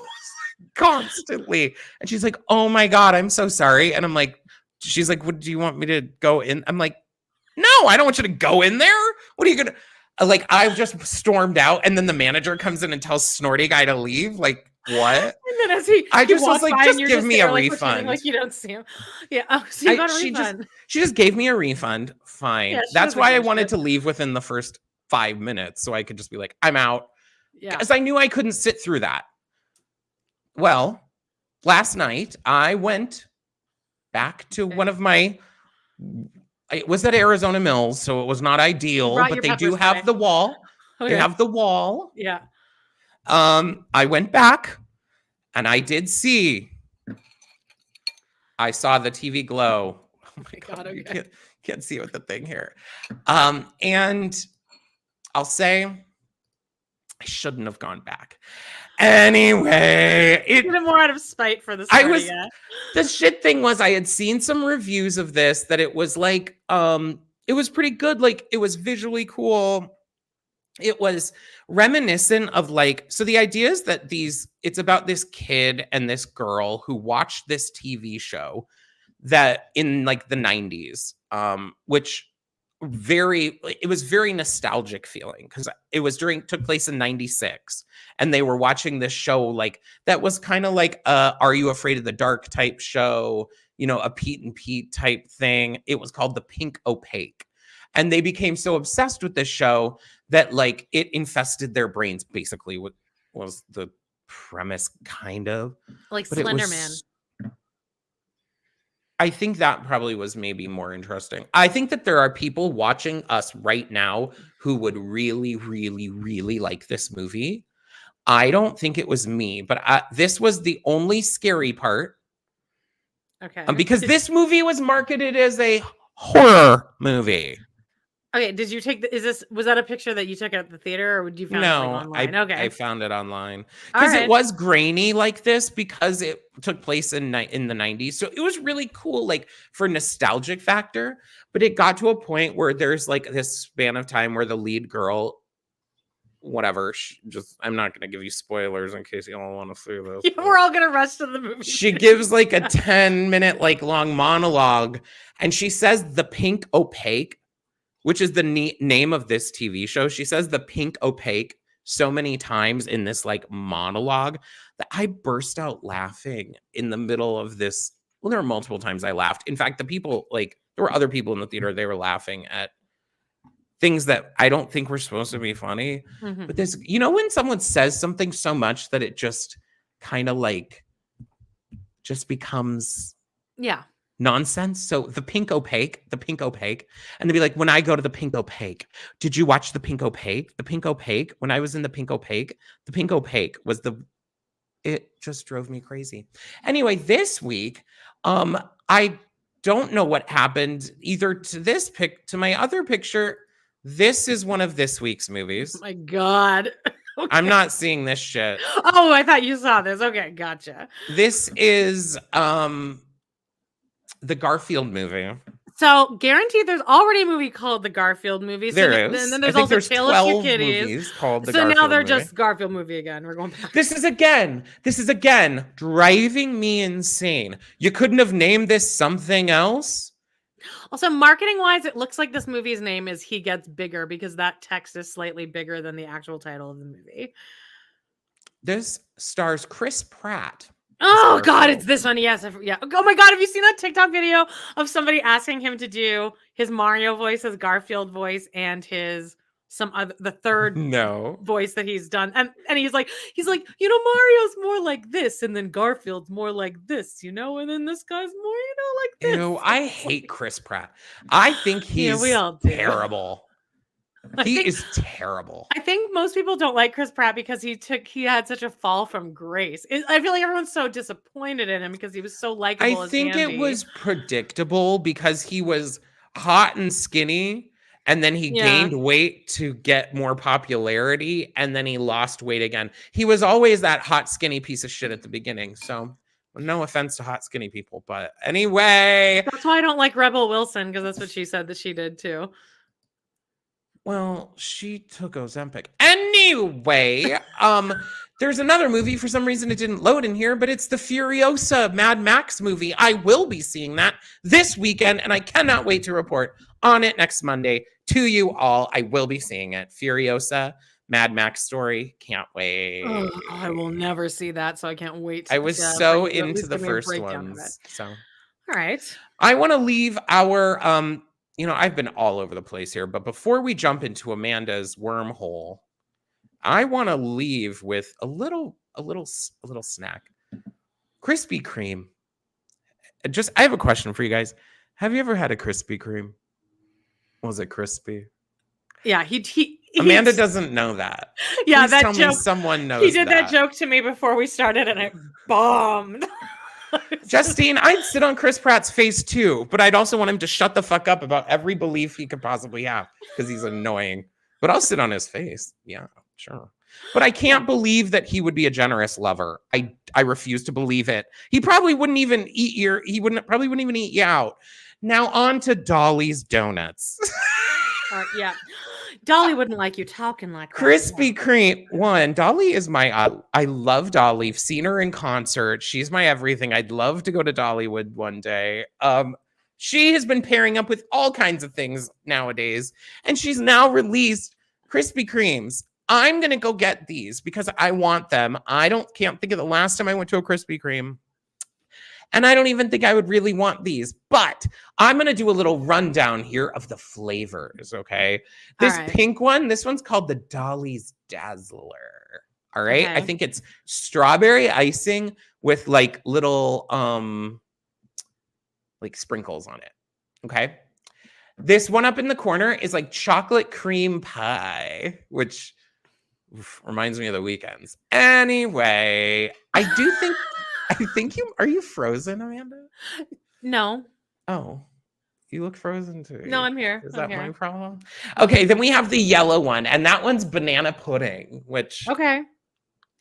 constantly. And she's like, oh my God, I'm so sorry. And I'm like, she's like, what do you want me to go in? I'm like, no, I don't want you to go in there. What are you going to, like, I've just stormed out. And then the manager comes in and tells Snorty guy to leave. Like, what? And then as I just was like, just give me a refund. Like you don't see him. Yeah. Oh, so you got a refund. She just gave me a refund. Fine. Yeah, that's why I wanted to leave within the first 5 minutes, so I could just be like, I'm out. Yeah. Because I knew I couldn't sit through that. Well, last night I went back to one of my, it was at Arizona Mills, so it was not ideal, but they do have the wall. Okay. They have the wall. Yeah. I went back and I did I saw the TV glow. Oh my God. Okay. You can't see it with the thing here. And I'll say I shouldn't have gone back. Anyway, it more out of spite for this. The shit thing was I had seen some reviews of this that it was like, it was pretty good. Like it was visually cool. It was reminiscent of like, so the idea is that it's about this kid and this girl who watched this TV show that in like the 90s, which it was very nostalgic feeling because it took place in 96 and they were watching this show like that was kind of like Are You Afraid of the Dark type show, you know, a Pete and Pete type thing. It was called The Pink Opaque, and they became so obsessed with this show that like it infested their brains. Basically, what was the premise, kind of like Slender Man. I think that probably was maybe more interesting. I think that there are people watching us right now who would really, really, really like this movie. I don't think it was me, but this was the only scary part. Okay. Because this movie was marketed as a horror movie. Okay, did you take was that a picture that you took at the theater, or did you find it online? I found it online because it was grainy like this because it took place in the 90s. So it was really cool, like for nostalgic factor, but it got to a point where there's like this span of time where the lead girl, whatever, I'm not going to give you spoilers in case you all want to see this. Yeah, we're all going to rush to the movie. She gives like a 10-minute like long monologue and she says the pink opaque, which is the name of this TV show. She says the pink opaque so many times in this like monologue that I burst out laughing in the middle of this. Well, there were multiple times I laughed. In fact, there were other people in the theater. They were laughing at things that I don't think were supposed to be funny. Mm-hmm. But when someone says something so much that it just kind of like just becomes Yeah. nonsense. So the pink opaque, and they'd be like, when I go to the pink opaque, did you watch the pink opaque? The pink opaque, when I was in the pink opaque was it just drove me crazy. Anyway, this week, I don't know what happened either to my other picture. This is one of this week's movies. Oh my God. Okay. I'm not seeing this shit. Oh, I thought you saw this. Okay, gotcha. This is the Garfield movie. So guaranteed, there's already a movie called the Garfield movie. So there is. And then there's also Tale of Two Kitties. Movies called the so Garfield now they're movie. just Garfield movie again. We're going back. This is again driving me insane. You couldn't have named this something else. Also, marketing wise, it looks like this movie's name is He Gets Bigger because that text is slightly bigger than the actual title of the movie. This stars Chris Pratt. Oh God, it's this one. Yes, yeah. Oh my God, have you seen that TikTok video of somebody asking him to do his Mario voice, his Garfield voice, and his the third voice that he's done, and he's like, Mario's more like this, and then Garfield's more like this, and then this guy's more, like this. Ew, I hate Chris Pratt. I think he's we all do. Terrible. He is terrible. I think most people don't like Chris Pratt because he had such a fall from grace. I feel like everyone's so disappointed in him because he was so likable. I think it was predictable because he was hot and skinny, and then he gained weight to get more popularity, and then he lost weight again. He was always that hot, skinny piece of shit at the beginning. So no offense to hot, skinny people, but anyway. That's why I don't like Rebel Wilson, because that's what she said that she did too. Well, she took Ozempic. Anyway, there's another movie. For some reason, it didn't load in here, but it's the Furiosa Mad Max movie. I will be seeing that this weekend, and I cannot wait to report on it next Monday to you all. I will be seeing it. Furiosa Mad Max story. Can't wait. Oh, I will never see that, so I can't wait. I was so into the first ones. So, all right. I want to leave our I've been all over the place here, but before we jump into Amanda's wormhole, I want to leave with a little snack. Krispy Kreme. I have a question for you guys. Have you ever had a Krispy Kreme? Was it crispy? Yeah, Amanda doesn't know that. Yeah, Please that tell joke. Me someone knows. He did that joke to me before we started, and it bombed. Justine, I'd sit on Chris Pratt's face too, but I'd also want him to shut the fuck up about every belief he could possibly have because he's annoying. But I'll sit on his face. Yeah, sure. But I can't believe that he would be a generous lover. I refuse to believe it. He probably wouldn't even eat probably wouldn't even eat you out. Now on to Dolly's Donuts. Yeah. Dolly wouldn't like you talking like that. Krispy Kreme. Dolly is I love Dolly. I've seen her in concert. She's my everything. I'd love to go to Dollywood one day. She has been pairing up with all kinds of things nowadays, and she's now released Krispy Kremes. I'm gonna go get these because I want them. Can't think of the last time I went to a Krispy Kreme. And I don't even think I would really want these, but I'm going to do a little rundown here of the flavors, okay? This pink one, this one's called the Dolly's Dazzler, all right? Okay. I think it's strawberry icing with like little like sprinkles on it, okay? This one up in the corner is like chocolate cream pie, which reminds me of the weekends. Anyway, I think are you frozen, Amanda? No. Oh, you look frozen too. No, I'm here. Is that my problem? Okay, then we have the yellow one, and that one's banana pudding, which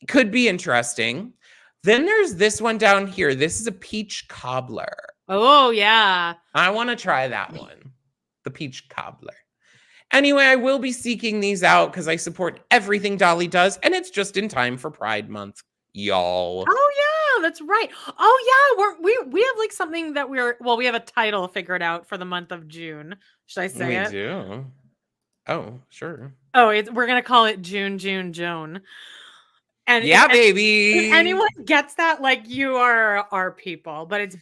could be interesting. Then there's this one down here. This is a peach cobbler. Oh, yeah. I want to try that one, the peach cobbler. Anyway, I will be seeking these out because I support everything Dolly does, and it's just in time for Pride Month, y'all. Oh, yeah. That's right. Oh yeah, we have like something that we have a title figured out for the month of June. Should I say it? We do. Oh, sure. Oh, we're gonna call it June Joan. And baby. If anyone gets that, like, you are our people, but it's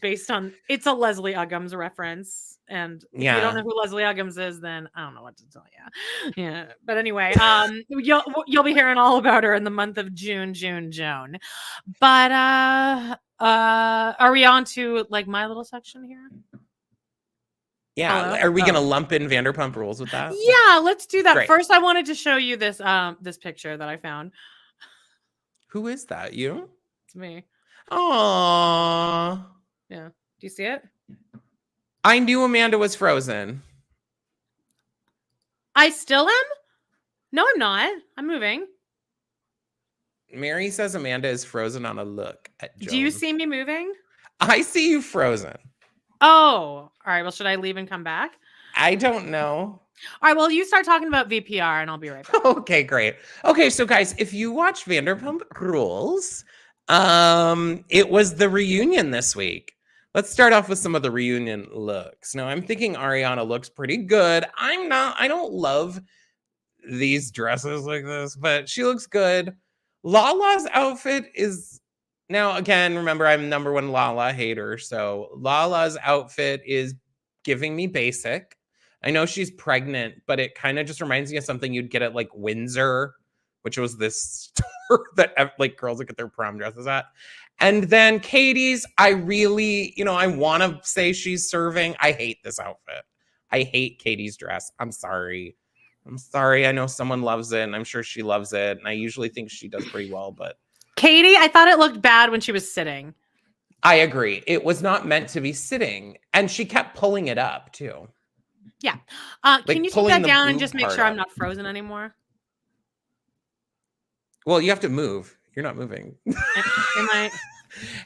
a Leslie Uggams reference. And if you don't know who Leslie Uggams is, then I don't know what to tell you. Yeah. But anyway, you'll be hearing all about her in the month of June. But Are we on to like my little section here? Yeah. Hello? Are we going to lump in Vanderpump Rules with that? Yeah, let's do that. Great. First, I wanted to show you this this picture that I found. Who is that? You? It's me. Aww. Yeah. Do you see it? I knew Amanda was frozen. I still am? No, I'm not. I'm moving. Mary says Amanda is frozen on a look at Joan. Do you see me moving? I see you frozen. Oh, all right. Well, should I leave and come back? I don't know. All right. Well, you start talking about VPR and I'll be right back. Okay, great. Okay, so guys, if you watch Vanderpump Rules, it was the reunion this week. Let's start off with some of the reunion looks. Now, I'm thinking Ariana looks pretty good. I don't love these dresses like this, but she looks good. Lala's outfit is now, again, remember, I'm #1 Lala hater. So Lala's outfit is giving me basic. I know she's pregnant, but it kind of just reminds me of something you'd get at like Windsor, which was this store that like girls would get their prom dresses at. And then Katie's, I really, I want to say she's serving. I hate this outfit. I hate Katie's dress. I'm sorry. I know someone loves it, and I'm sure she loves it. And I usually think she does pretty well, but Katie, I thought it looked bad when she was sitting. I agree. It was not meant to be sitting, and she kept pulling it up too. Yeah. Like can you take that down and just make sure I'm not frozen anymore? Well, you have to move. You're not moving. Am I?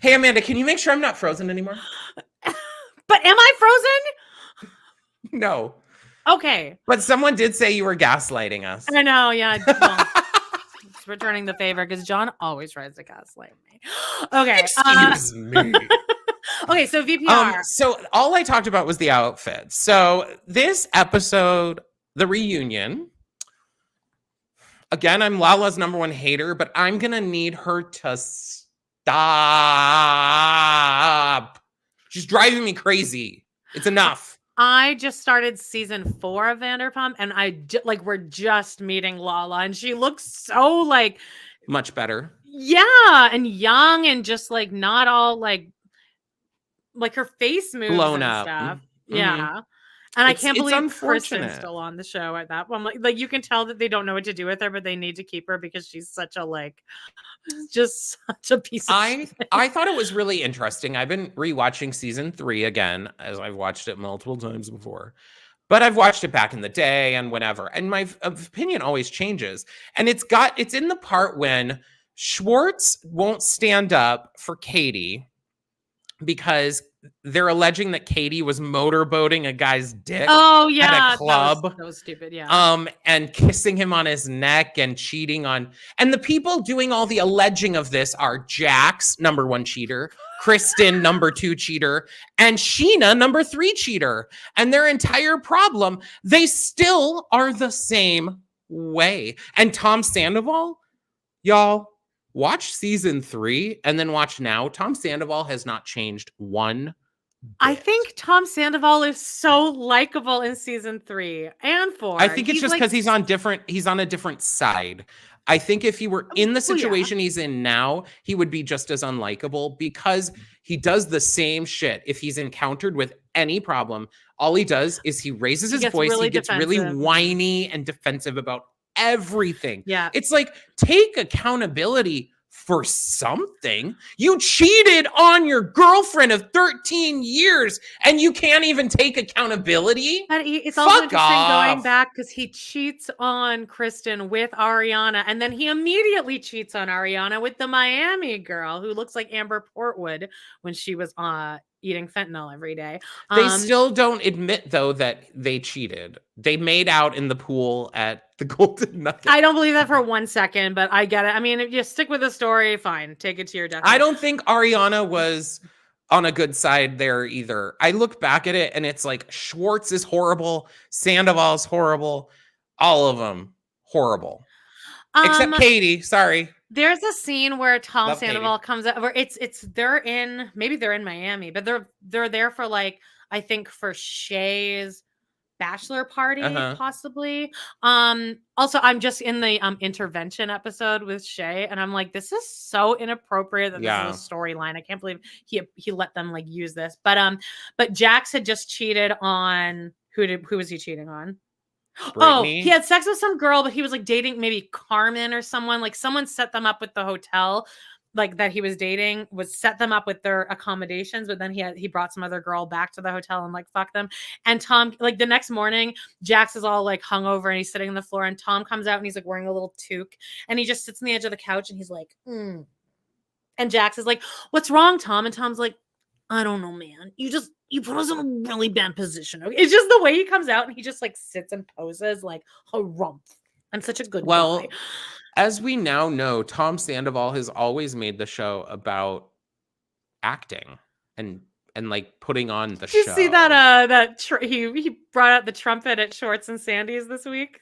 Hey, Amanda, can you make sure I'm not frozen anymore? But am I frozen? No. Okay. But someone did say you were gaslighting us. I know, yeah. Well, it's returning the favor because John always tries to gaslight me. Okay. Excuse me. Okay, so VPR. So all I talked about was the outfit. So this episode, the reunion, again, I'm Lala's #1 hater, but I'm going to need her to stop. She's driving me crazy. It's enough. I just started season 4 of Vanderpump, and we're just meeting Lala, and she looks so like much better. Yeah, and young, and just like not all like her face moves blown and up stuff. Mm-hmm. Yeah. And I can't believe Kristen's still on the show at that one. Like you can tell that they don't know what to do with her, but they need to keep her because she's such a just such a piece of shit. I thought it was really interesting. I've been rewatching season 3 again, as I've watched it multiple times before. But I've watched it back in the day and whenever. And my opinion always changes. And it's in the part when Schwartz won't stand up for Katie because they're alleging that Katie was motorboating a guy's dick at a club. That was stupid, yeah. And kissing him on his neck and cheating on. And the people doing all the alleging of this are Jax, #1 cheater, Kristen, #2 cheater, and Sheena, #3 cheater. And their entire problem, they still are the same way. And Tom Sandoval, y'all, watch season 3 and then watch now. Tom Sandoval has not changed one bit. I think Tom Sandoval is so likable in season 3 and 4. I think it's just because he's on a different side. I think if he were in the situation he's in now, he would be just as unlikable because he does the same shit. If he's encountered with any problem, all he does is he raises his voice. He gets really whiny and defensive about everything. Yeah. It's like, take accountability for something. You cheated on your girlfriend of 13 years and you can't even take accountability. But it's also interesting going back because he cheats on Kristen with Ariana, and then he immediately cheats on Ariana with the Miami girl who looks like Amber Portwood when she was eating fentanyl every day. They still don't admit, though, that they cheated. They made out in the pool at the Golden Nugget. I don't believe that for 1 second, but I get it. I mean, if you stick with the story, fine. Take it to your death. I don't think Ariana was on a good side there either. I look back at it and it's like Schwartz is horrible. Sandoval's horrible. All of them horrible. Except Katie. Sorry. There's a scene where Tom Sandoval comes out, where they're in Miami, but they're there for I think for Shay's bachelor party, possibly. Also, I'm just in the intervention episode with Shay, and I'm like, this is so inappropriate that this is a storyline. I can't believe he let them like use this. But Jax had just cheated on who was he cheating on? Brittany? Oh, he had sex with some girl, but he was like dating maybe Carmen or someone. Like someone set them up with the hotel, like that he was dating, was set them up with their accommodations, but then he brought some other girl back to the hotel and like fuck them. And Tom, like the next morning, Jax is all like hungover and he's sitting on the floor, and Tom comes out and he's like wearing a little toque, and he just sits on the edge of the couch and he's like, And Jax is like, "What's wrong, Tom?" And Tom's like, "I don't know, man. You put us in a really bad position." Okay? It's just the way he comes out and he just like sits and poses like a rump. I'm such a good guy. As we now know, Tom Sandoval has always made the show about acting and like putting on the show. Did you see that he brought out the trumpet at Shorts and Sandy's this week?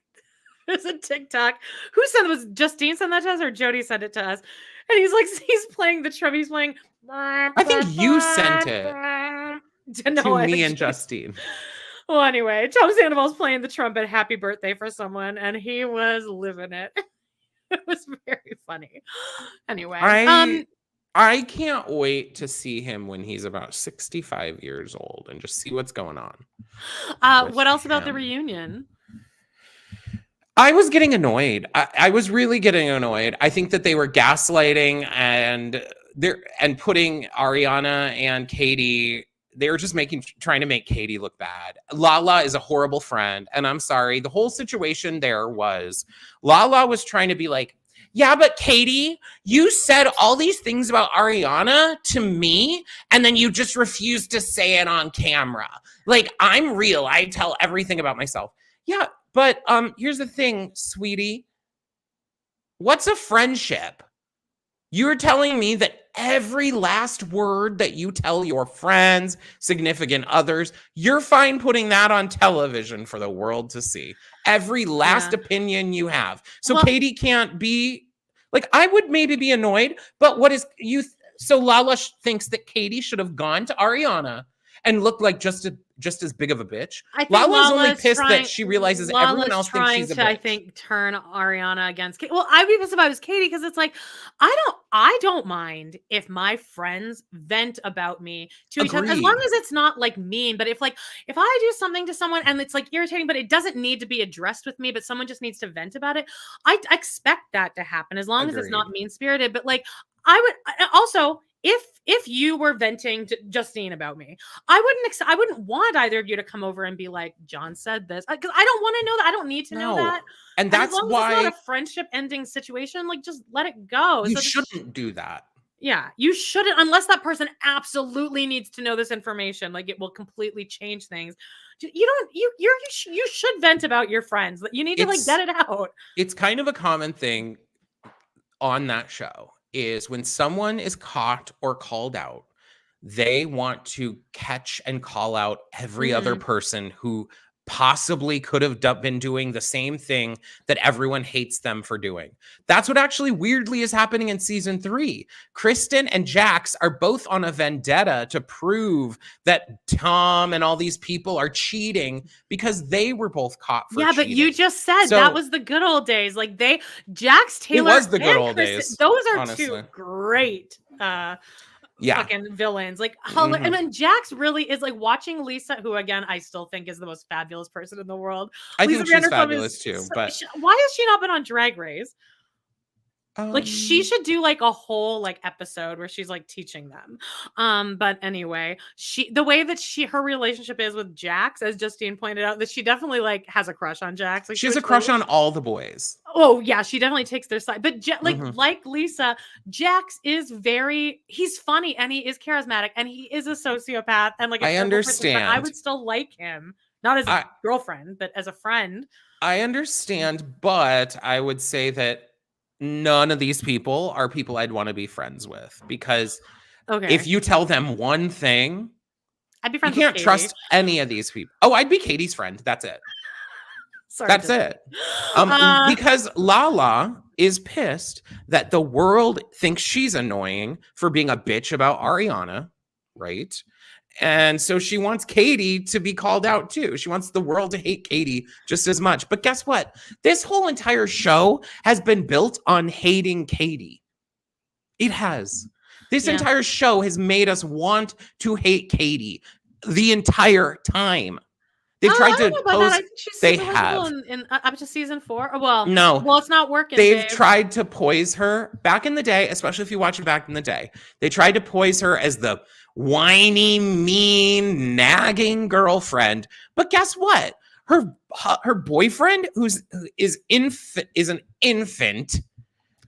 There's a TikTok. Who sent it? Was Justine sent that to us or Jody sent it to us? And he's playing the trumpet. He's playing. I think you sent it to me and Justine. Well, anyway, Tom Sandoval's playing the trumpet "Happy Birthday" for someone, and he was living it. It was very funny. Anyway, I can't wait to see him when he's about 65 years old and just see what's going on. What else about the reunion? I was getting annoyed. I was really getting annoyed. I think that they were gaslighting and putting Ariana and Katie. They were just trying to make Katie look bad. Lala is a horrible friend. And I'm sorry. The whole situation there was Lala was trying to be like, yeah, but Katie, you said all these things about Ariana to me, and then you just refused to say it on camera. Like, I'm real. I tell everything about myself. Yeah, but here's the thing, sweetie. What's a friendship? You're telling me that every last word that you tell your friends, significant others, you're fine putting that on television for the world to see. Every last opinion you have. So Katie can't be like, I would maybe be annoyed, but what is so Lala thinks that Katie should have gone to Ariana and looked like just as big of a bitch. Lala's only pissed that she realizes everyone else thinks she's a bitch. I think turn Ariana against Katie. Well, I'd be pissed if I was Katie, because it's like I don't mind if my friends vent about me to each other, as long as it's not like mean. But if I do something to someone and it's like irritating, but it doesn't need to be addressed with me, but someone just needs to vent about it, I expect that to happen as long as it's not mean spirited. But like I would also. If you were venting to Justine about me, I wouldn't want either of you to come over and be like, John said this, because I don't want to know that. I don't need to know that. And that's why it's not a friendship ending situation. Like, just let it go. You shouldn't do that. Yeah, you shouldn't, unless that person absolutely needs to know this information. Like, it will completely change things. You should vent about your friends. You need to like get it out. It's kind of a common thing on that show. Is when someone is caught or called out, they want to catch and call out every other person who possibly could have been doing the same thing that everyone hates them for doing. That's what actually weirdly is happening in season 3. Kristen and Jax are both on a vendetta to prove that Tom and all these people are cheating because they were both caught for cheating. But you just said that was the good old days. Like Jax, Taylor, it was the good old Kristen, days. Those are honestly. 2 great fucking villains. Like and then Jax really is like watching Lisa, who again I still think is the most fabulous person in the world. I Lisa think she's fabulous too. But why has she not been on Drag Race? Like she should do like a whole like episode where she's like teaching them. But anyway, the way that her relationship is with Jax, as Justine pointed out, that she definitely like has a crush on Jax. Like, she has a crush on all the boys. Oh yeah, she definitely takes their side. But like Lisa, Jax is he's funny and he is charismatic and he is a sociopath and like I understand. I would still like him, not as a girlfriend, but as a friend. I understand, but I would say that none of these people are people I'd want to be friends with, because if you tell them one thing, I'd be friends. You can't trust any of these people. Oh, I'd be Katie's friend. That's it. Sorry, that's it. Because Lala is pissed that the world thinks she's annoying for being a bitch about Ariana, right? And so she wants Katie to be called out too. She wants the world to hate Katie just as much. But guess what? This whole entire show has been built on hating Katie. It has. This entire show has made us want to hate Katie the entire time. They've tried to pose. I think she's they super have in up to season 4. Well, no. Well, it's not working. They've tried to poise her back in the day, especially if you watch it back in the day. They tried to poise her as the whiny, mean, nagging girlfriend. But guess what? Her boyfriend, who is an infant,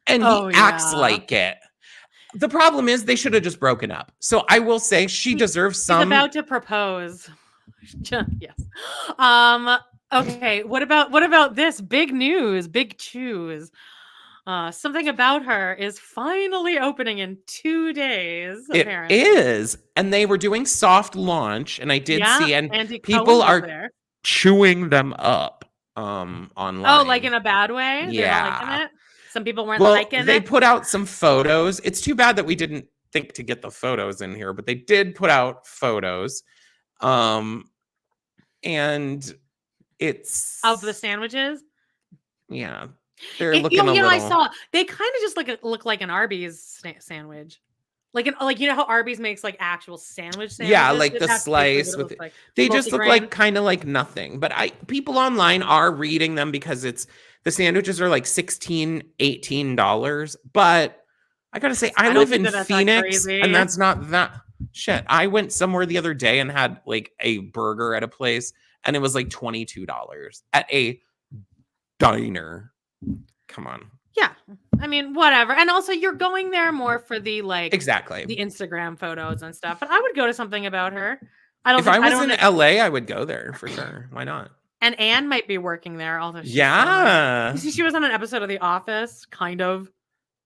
and he acts like it. The problem is they should have just broken up. So I will say she deserves some. He's about to propose. Yes. Okay. What about this big news? Big choose. Something About Her is finally opening in 2 days. Apparently. It is, and they were doing soft launch, and I did see, and Andy people Cohen are chewing them up online. Oh, like in a bad way? Yeah. They're not liking it? Some people weren't liking it. They put out some photos. It's too bad that we didn't think to get the photos in here, but they did put out photos. And it's of the sandwiches. Yeah, they're looking a little. I saw they kind of just look like an Arby's sandwich, like how Arby's makes like actual sandwiches. Yeah, like the slice with. They just look like kind of like nothing. But people online are reading them because the sandwiches are like $16, $18. But I gotta say, I live in Phoenix, and that's not that. Shit, I went somewhere the other day and had like a burger at a place, and it was like $22 at a diner. Come on. Yeah, I mean, whatever. And also, you're going there more for the exactly the Instagram photos and stuff. But I would go to Something About Her. If I was in LA, I would go there for sure. Why not? And Anne might be working there, although she was on an episode of The Office, kind of.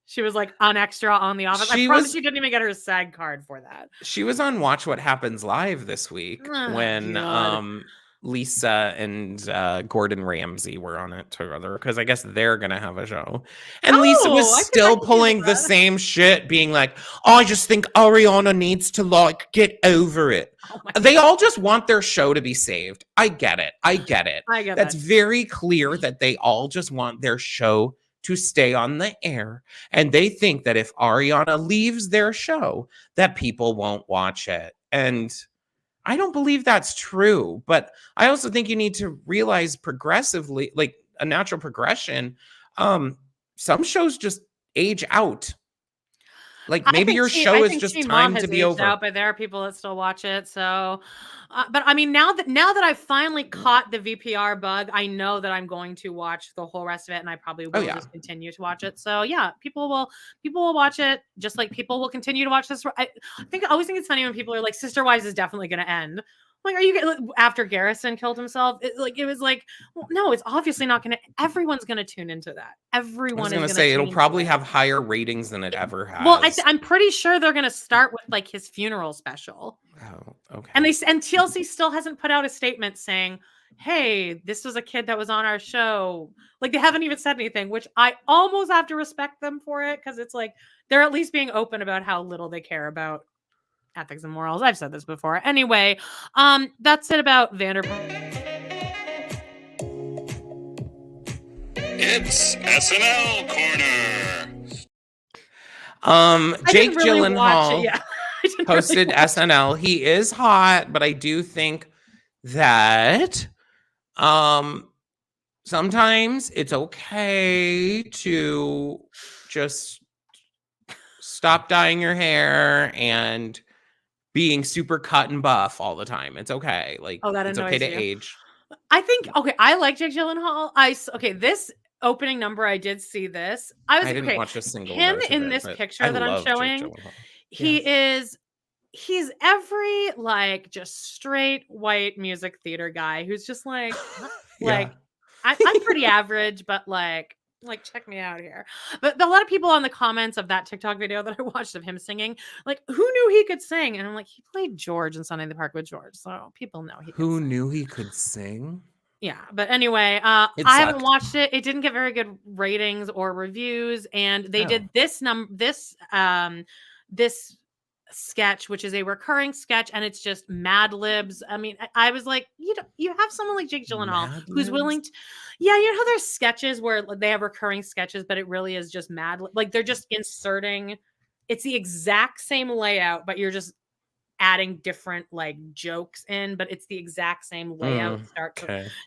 She was like an extra on The Office. I promise she didn't even get her SAG card for that. She was on Watch What Happens Live this week when Lisa and Gordon Ramsay were on it together, because I guess they're going to have a show. And Lisa was still pulling the same shit, being like, I just think Ariana needs to get over it. They all just want their show to be saved. I get it. That's very clear that they all just want their show to stay on the air, and they think that if Ariana leaves their show that people won't watch it. And I don't believe that's true, but I also think you need to realize progressively, like a natural progression, some shows just age out. Like maybe your show is just time to be over. But there are people that still watch it. So, but I mean, now that I've finally caught the VPR bug, I know that I'm going to watch the whole rest of it, and I probably will just continue to watch it. So yeah, people will watch it, just like people will continue to watch this. I always think it's funny when people are like, Sister Wives is definitely going to end. Like, are you after Garrison killed himself? It was like, well, no, it's obviously not going to. Everyone's going to tune into that. Everyone is going to say it'll probably have higher ratings than it ever has. Well, I'm pretty sure they're going to start with like his funeral special. Oh, okay. And TLC still hasn't put out a statement saying, "Hey, this was a kid that was on our show." Like, they haven't even said anything, which I almost have to respect them for it, because it's like they're at least being open about how little they care about ethics and morals. I've said this before. Anyway, that's it about Vanderpump. It's SNL Corner. Jake Gyllenhaal hosted SNL. He is hot, but I do think that sometimes it's okay to just stop dyeing your hair and being super cut and buff all the time. It's okay. Like, it's okay to age. I think, I like Jake Gyllenhaal. This opening number, I did see this. I didn't watch a single him in this picture that I'm showing. He's every like just straight white music theater guy who's just like, I'm pretty average, but like check me out here. But a lot of people on the comments of that TikTok video that I watched of him singing, like, who knew he could sing? And I'm like, he played George in Sunday in the Park with George, so people know he. Who knew he could sing? Yeah, but anyway, I haven't watched it. It didn't get very good ratings or reviews, and they did this sketch, which is a recurring sketch, and it's just Mad Libs. I mean, I was like, you have someone like Jake Gyllenhaal who's willing to, yeah, you know how there's sketches where they have recurring sketches, but it really is just like they're just inserting. It's the exact same layout, but you're just adding different like jokes in, but it's the exact same layout.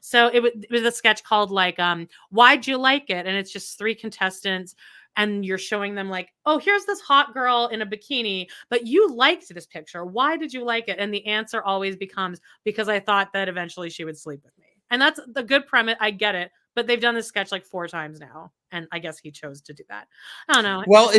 So it was a sketch called like Why'd You Like It? And it's just 3 contestants and you're showing them like, oh, here's this hot girl in a bikini, but you liked this picture. Why did you like it? And the answer always becomes, because I thought that eventually she would sleep with me. And that's the good premise. I get it. But they've done this sketch like 4 times now. And I guess he chose to do that. I don't know. Well,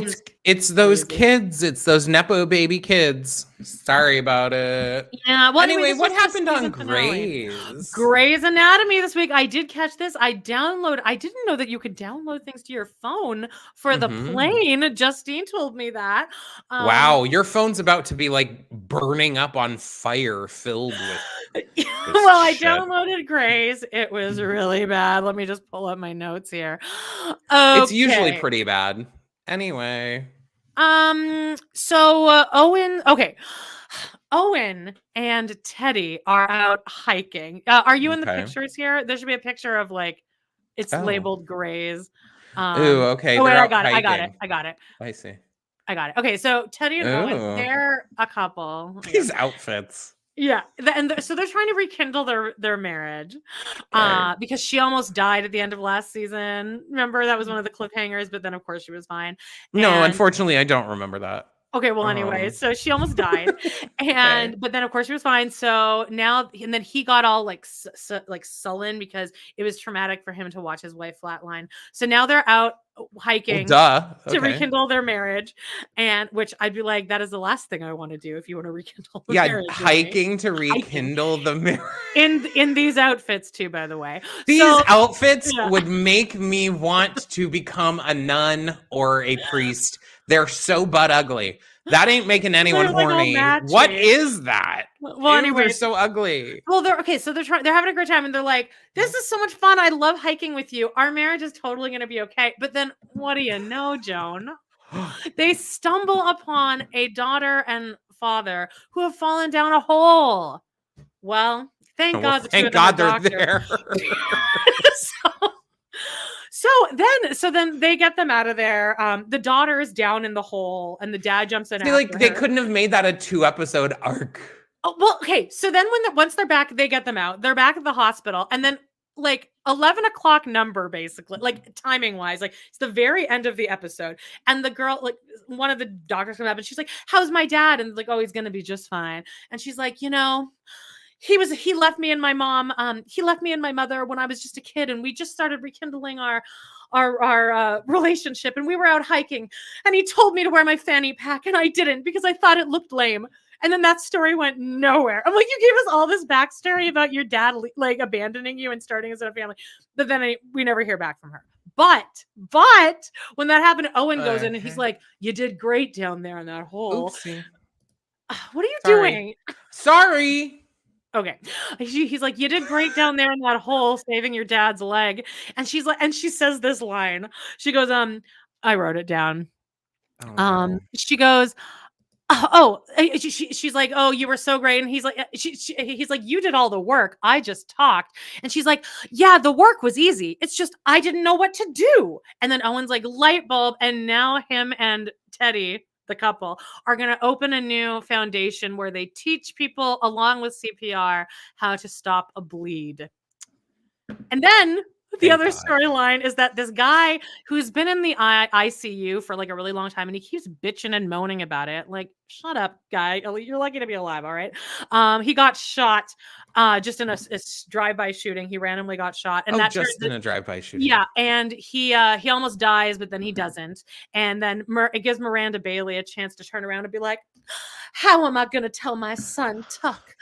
it's those kids. It's those Nepo baby kids. Sorry about it. Yeah. Well, anyway, what happened on Grey's? Grey's Anatomy this week. I did catch this. I didn't know that you could download things to your phone for the plane. Justine told me that. Wow, your phone's about to be like burning up on fire, filled with well, I downloaded Grey's. It was really bad. Let me just pull up my notes here. Okay. It's usually pretty bad. Anyway. So Owen and Teddy are out hiking. Are you in the pictures here? There should be a picture of like it's labeled Grey's. Ooh, okay. Oh, wait, I got it. I see. I got it. Okay, so Teddy and Owen, they're a couple. These outfits. Yeah, so they're trying to rekindle their marriage, because she almost died at the end of last season. Remember, that was one of the cliffhangers, but then of course she was fine. No, unfortunately, I don't remember that. Okay, well, anyway, so she almost died, but then of course she was fine. So now, and then he got all like sullen because it was traumatic for him to watch his wife flatline. So now they're out hiking to rekindle their marriage, and which I'd be like, that is the last thing I want to do if you want to rekindle the marriage. Hiking to rekindle the marriage in these outfits too, by the way. These outfits would make me want to become a nun or a priest. They're so butt ugly. That ain't making anyone horny. What is that? Well, anyway, they're so ugly. Well, they're having a great time, and they're like, "This is so much fun. I love hiking with you. Our marriage is totally going to be okay." But then, what do you know, Joan? They stumble upon a daughter and father who have fallen down a hole. Well, thank God. Thank God they're there. So then they get them out of there. The daughter is down in the hole, and the dad jumps in. They couldn't have made that a 2-episode arc. Oh, well, okay. So then once they're back, they get them out. They're back at the hospital, and then like 11 o'clock number, basically, like timing wise, like it's the very end of the episode, and the girl, like one of the doctors comes up, and she's like, "How's my dad?" And like, "Oh, he's gonna be just fine." And she's like, he left me and my mom. He left me and my mother when I was just a kid, and we just started rekindling our relationship, and we were out hiking, and he told me to wear my fanny pack, and I didn't because I thought it looked lame. And then that story went nowhere. I'm like, you gave us all this backstory about your dad like abandoning you and starting his own family, but then we never hear back from her. But when that happened, Owen goes in and he's like, "You did great down there in that hole." Oopsie. What are you doing? Sorry. Okay. He's like, "You did great down there in that hole, saving your dad's leg." And she's like, and she says this line. She goes, I wrote it down. She goes, she's like, "Oh, you were so great." And he's like, he's like, "You did all the work. I just talked." And she's like, "Yeah, the work was easy. It's just, I didn't know what to do." And then Owen's like, light bulb. And now him and Teddy, the couple, are going to open a new foundation where they teach people, along with CPR, how to stop a bleed. And then the other storyline is that this guy who's been in the ICU for like a really long time, and he keeps bitching and moaning about it. Like, shut up, guy. You're lucky to be alive, all right? He got shot just in a drive-by shooting. He randomly got shot. And in a drive-by shooting. Yeah, and he almost dies, but then he doesn't. And then it gives Miranda Bailey a chance to turn around and be like, "How am I going to tell my son, Tuck?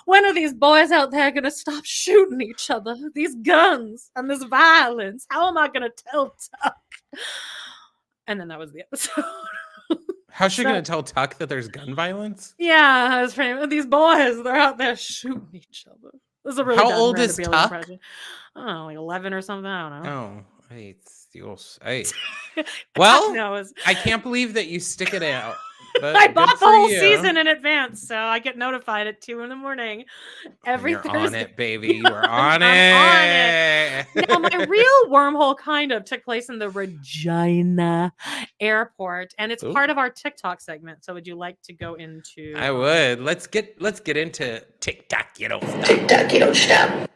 When are these boys out there going to stop shooting each other? These guns and this violence. How am I going to tell Tuck?" And then that was the episode. How's she going to tell Tuck that there's gun violence? Yeah, I was praying. These boys, they're out there shooting each other. This is a really How old is Tuck? Impression. I don't know, like 11 or something. I don't know. Oh, hey. Well, I can't believe that you stick it out. But I good bought the for whole you. season in advance, so I get notified at 2 a.m. every You're Thursday. on it, baby. You are on I'm it. Now, my real wormhole kind of took place in the Regina airport, and it's Ooh. part of our TikTok segment. So, would you like to go into? I would. Let's get into TikTok. You don't stop. TikTok, you don't stop.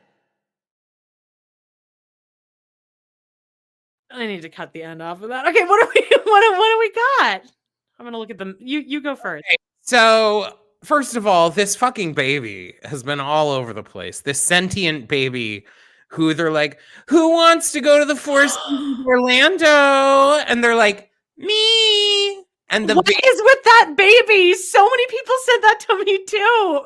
I need to cut the end off of that. Okay, what do we got? I'm gonna look at them. You go first. Okay, so first of all, this fucking baby has been all over the place. This sentient baby who they're like, who wants to go to the Four Seasons of Orlando? And they're like, me. And the What is with that baby? So many people said that to me too.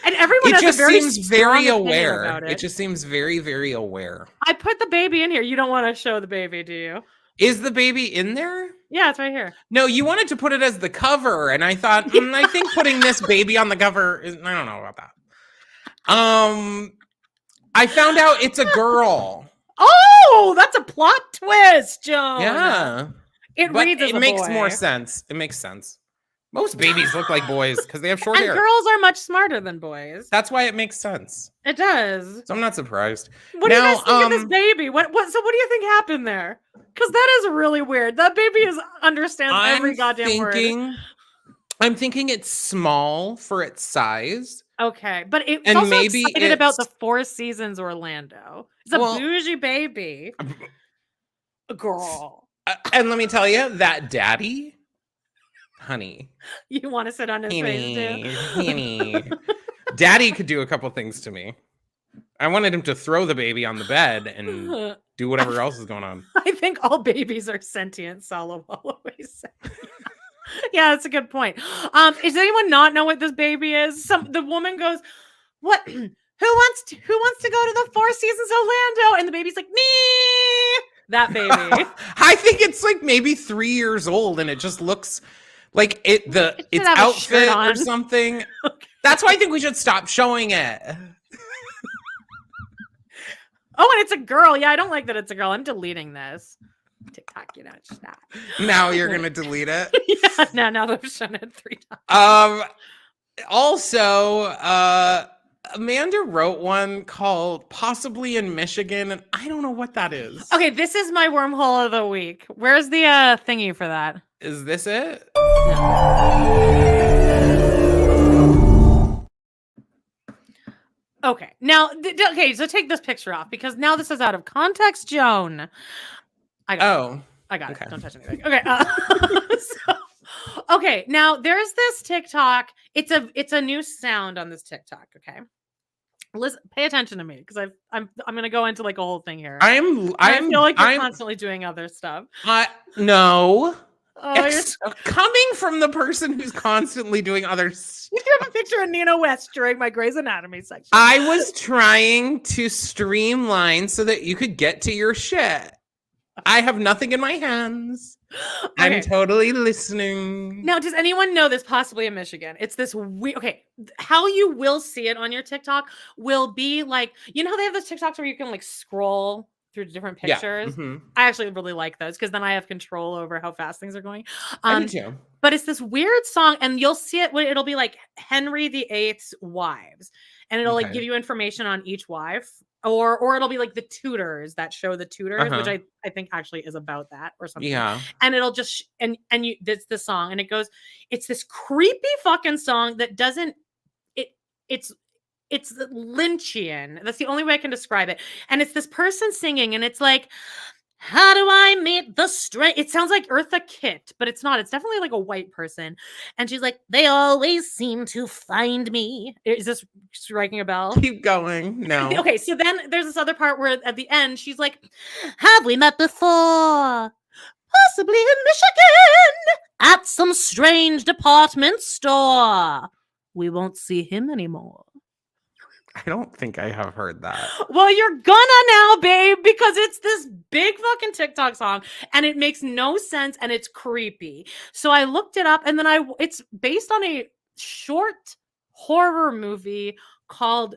And everyone it has just a very seems strong very opinion aware. about It just seems very, very aware. I put the baby in here. You don't want to show the baby, do you? Is the baby in there? Yeah, it's right here. No, you wanted to put it as the cover, and I thought, I think putting this baby on the cover is, I don't know about that. I found out it's a girl. Oh, that's a plot twist, Joan. Yeah. It But reads as it a makes boy. more sense. It makes sense. Most babies look like boys because they have short And hair. girls are much smarter than boys. That's why it makes sense. It does. So I'm not surprised. What do you Now, guys think of this baby? What so what do you think happened there? Because that is really weird. That baby understands every goddamn word. I'm thinking it's small for its size. Okay, but it's And also maybe excited about the it's- Four Seasons Orlando. It's a Well- bougie baby. A girl. And let me tell you, that daddy, honey, You want to sit on his face too? honey, daddy could do a couple things to me. I wanted him to throw the baby on the bed and do whatever else is going on. I think all babies are sentient, Salo always said. Yeah, that's a good point. Does anyone not know what this baby is? The woman goes, "What? Who wants to go to the Four Seasons Orlando?" And the baby's like, "Me." That baby. I think it's like maybe 3 years old, and it just looks like its have a shirt outfit or on. something. That's why I think we should stop showing it. Oh, and it's a girl. Yeah, I don't like that it's a girl. I'm deleting this. TikTok, you know, it's not. Now you're gonna delete it. Yeah, now that I've shown it 3 times. Also, Amanda wrote one called Possibly in Michigan, and I don't know what that is. Okay, this is my wormhole of the week. Where's the thingy for that? Is this it? Okay, now, okay, so take this picture off because now this is out of context, Joan. I got Okay. it. Don't touch anything. Okay. Okay. Now there's this TikTok. It's a new sound on this TikTok. Okay. Listen, pay attention to me because I'm gonna go into like a whole thing here. I feel like you're constantly doing other stuff. No. Oh, It's coming from the person who's constantly doing other stuff. you have a picture of Nina West during my Grey's Anatomy section. I was trying to streamline so that you could get to your shit. I have nothing in my hands. Okay. I'm totally listening. Now, does anyone know this possibly in Michigan? It's this weird. Okay, how you will see it on your TikTok will be like, you know how they have those TikToks where you can like scroll through different pictures? Yeah. I actually really like those because then I have control over how fast things are going. I do too. But it's this weird song, and you'll see it when it'll be like Henry VIII's wives, and it'll like Okay. give you information on each wife. Or it'll be like the Tudors that show the Tudors, which I think actually is about that or something. Yeah. And it'll just and you it's the song and it goes, it's this creepy fucking song that doesn't it's Lynchian. That's the only way I can describe it. And it's this person singing, and it's like, how do I meet the strength? It sounds like Eartha Kitt, but it's not. It's definitely like a white person. And she's like, they always seem to find me. Is this striking a bell? Keep going. No. Okay, so then there's this other part where at the end she's like, have we met before? Possibly in Michigan at some strange department store. We won't see him anymore. I don't think I have heard that. Well, you're gonna now, babe, because it's this big fucking TikTok song and it makes no sense and it's creepy. So I looked it up, and then it's based on a short horror movie called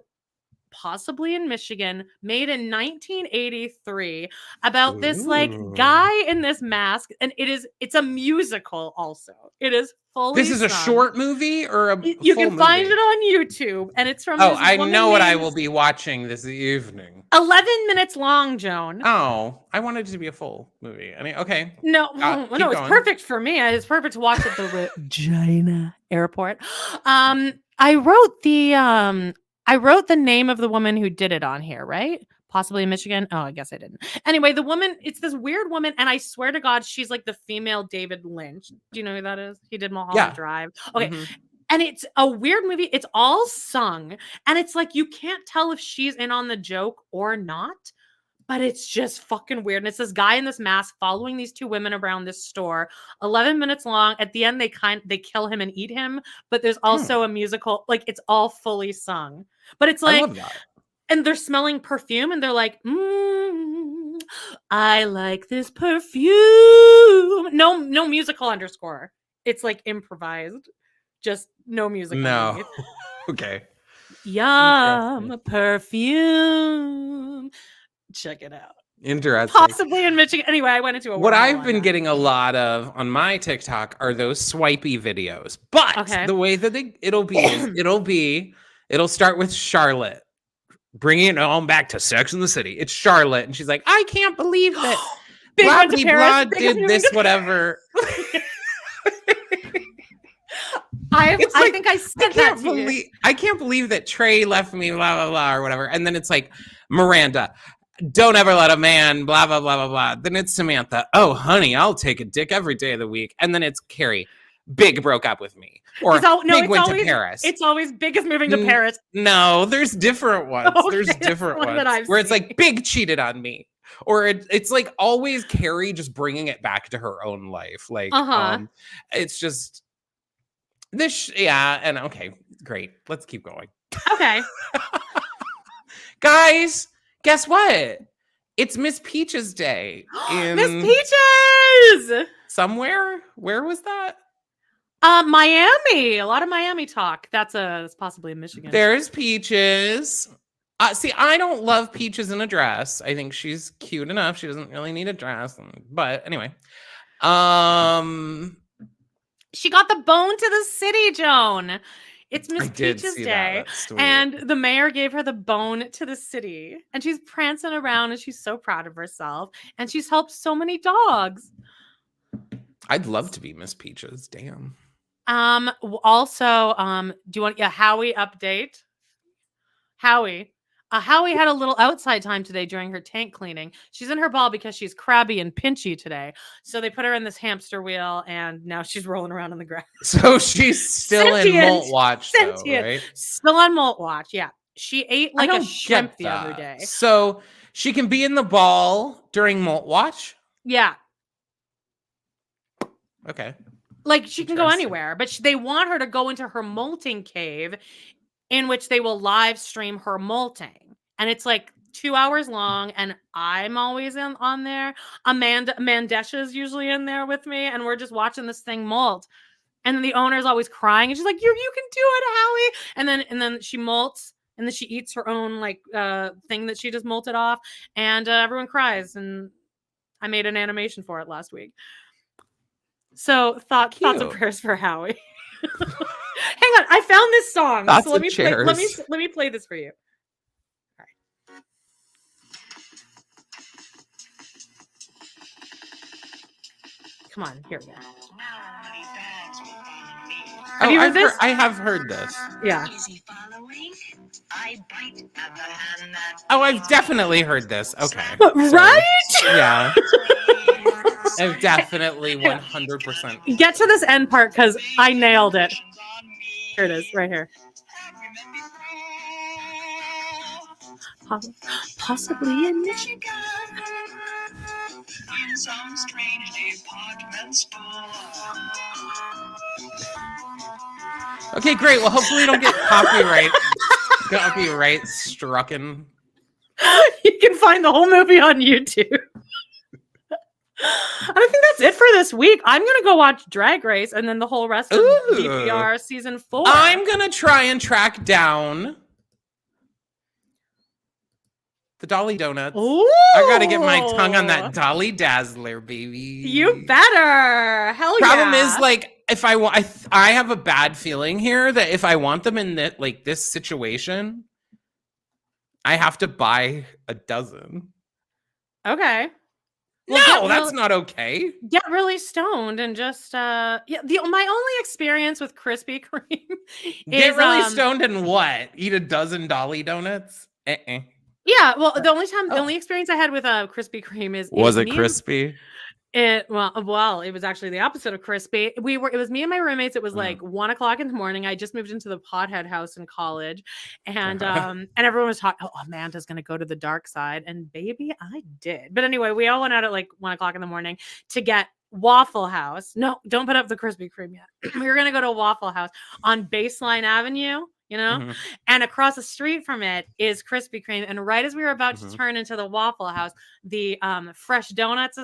Possibly in Michigan, made in 1983, about this like guy in this mask, and it's a musical also. It is fully This is a sung. short movie or a You full can find movie? it on YouTube, and it's from Oh, this I woman know what I named- will be watching this evening. 11 minutes long, Joan. Oh, I wanted it to be a full movie. I mean, okay. No, keep no, it's going. perfect for me. It's perfect to watch at the Regina Airport. I wrote the name of the woman who did it on here, right? Possibly in Michigan. Oh, I guess I didn't. Anyway, the woman, it's this weird woman, and I swear to God, she's like the female David Lynch. Do you know who that is? He did Mulholland Drive. Okay. Mhm. And it's a weird movie. It's all sung, and it's like you can't tell if she's in on the joke or not. But it's just fucking weird. And it's this guy in this mask following these two women around this store. 11 minutes long. At the end, they kill him and eat him. But there's also a musical, like it's all fully sung. But it's like, I love that. and they're smelling perfume, and they're like, I like this perfume. No musical underscore. It's like improvised. Just no music. No. underneath. Okay. Yum perfume. Check it out. Interesting. Possibly in Michigan. Anyway, I went into a What wormhole I've on been that. getting a lot of on my TikTok are those swipey videos. But Okay. the way that it'll start with Charlotte bringing it on back to Sex in the City. It's Charlotte, and she's like, I can't believe that Big blah went to blah Paris, blah big did went this to- whatever. I like, think I sent that to you. I can't believe that Trey left me, blah blah blah, or whatever. And then it's like Miranda, don't ever let a man, blah blah blah blah blah. Then it's Samantha, oh honey, I'll take a dick every day of the week. And then it's Carrie, Big broke up with me, or Big went to Paris. It's always Big is moving to Paris. No, there's different ones. Okay, There's that's different one that ones I've where it's seen. like Big cheated on me. Or it's like always Carrie just bringing it back to her own life. Like, it's just this. Yeah. And okay, great. Let's keep going. Okay. Guys, guess what? It's Miss Peach's Day. Miss Peaches! Somewhere? Where was that? Miami. A lot of Miami talk. That's possibly in Michigan. There's Peaches. See, I don't love Peaches in a dress. I think she's cute enough. She doesn't really need a dress. But anyway. She got the bone to the city, Joan. It's Miss I did Peach's see Day. that. That's sweet. And the mayor gave her the bone to the city. And she's prancing around and she's so proud of herself. And she's helped so many dogs. I'd love to be Miss Peaches. Damn. Also, do you want a Howie update? Howie had a little outside time today during her tank cleaning. She's in her ball because she's crabby and pinchy today. So they put her in this hamster wheel, and now she's rolling around on the grass. So she's still in molt watch, though, right? Still on molt watch, yeah. She ate like a shrimp the other day. So she can be in the ball during molt watch? Yeah. Okay. Like she can go anywhere, but they want her to go into her molting cave in which they will live stream her molting. And it's like 2 hours long, and I'm always on there. Mandesha's usually in there with me, and we're just watching this thing molt. And then the owner's always crying, and she's like, you can do it, Howie. And then she molts, and then she eats her own like thing that she just molted off, and everyone cries. And I made an animation for it last week. So thoughts and prayers for Howie. Hang on, I found this song. So let me play this for you. All right. Come on, here we go. Have you heard this? I have heard this. Yeah. Oh, I've definitely heard this. Okay. Right? Yeah. I've definitely 100%. Get to this end part because I nailed it. Here it is, right here. Possibly in Michigan. In some strange department store. Okay, great. Well, hopefully we don't get copyright strucken. You can find the whole movie on YouTube. I think that's it for this week. I'm going to go watch Drag Race and then the whole rest of DPR season 4. I'm going to try and track down The Dolly donuts. Ooh. I gotta get my tongue on that Dolly Dazzler, baby. You better. Hell Problem yeah. is, like, if I want, I have a bad feeling here that if I want them in that, like, this situation, I have to buy a dozen. Okay. Well, no, that's not okay. Get really stoned and just my only experience with Krispy Kreme Get is really stoned and what? Eat a dozen Dolly donuts? Yeah, well, the only experience I had with Krispy Kreme is Was it crispy? It was actually the opposite of crispy. It was me and my roommates. It was like 1 o'clock in the morning. I just moved into the pothead house in college, and everyone was talking. Oh, Amanda's gonna go to the dark side, and baby, I did. But anyway, we all went out at like 1 o'clock in the morning to get Waffle House. No, don't put up the Krispy Kreme yet. We were gonna go to Waffle House on Baseline Avenue. And across the street from it is Krispy Kreme. And right as we were about to turn into the Waffle House, the fresh donuts,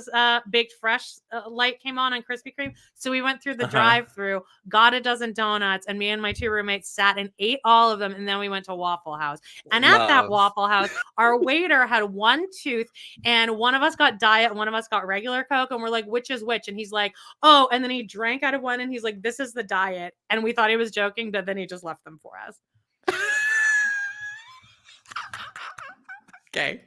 baked fresh light came on Krispy Kreme. So we went through the drive-through, got a dozen donuts, and me and my two roommates sat and ate all of them. And then we went to Waffle House. And at that Waffle House, our waiter had one tooth, and one of us got diet, and one of us got regular Coke. And we're like, which is which? And he's like, oh, and then he drank out of one, and he's like, this is the diet. And we thought he was joking, but then he just left them for us. Okay.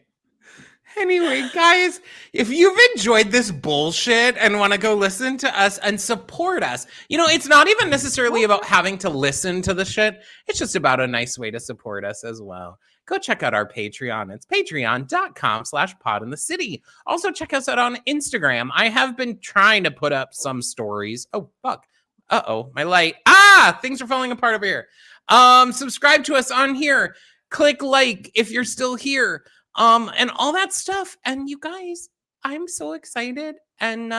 Anyway, guys, if you've enjoyed this bullshit and want to go listen to us and support us, it's not even necessarily about having to listen to the shit. It's just about a nice way to support us as well. Go check out our Patreon. It's patreon.com/podinthecity. Also, check us out on Instagram. I have been trying to put up some stories. Oh, fuck. Uh-oh, my light. Things are falling apart over here. Subscribe to us on here. Click like if you're still here. And all that stuff. And you guys, I'm so excited. And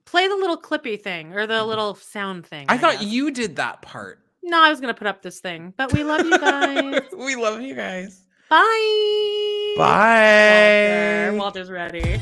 play the little clippy thing or the little sound thing. I thought you did that part. No, I was gonna put up this thing, but we love you guys. We love you guys. Bye. Bye. Walter's ready.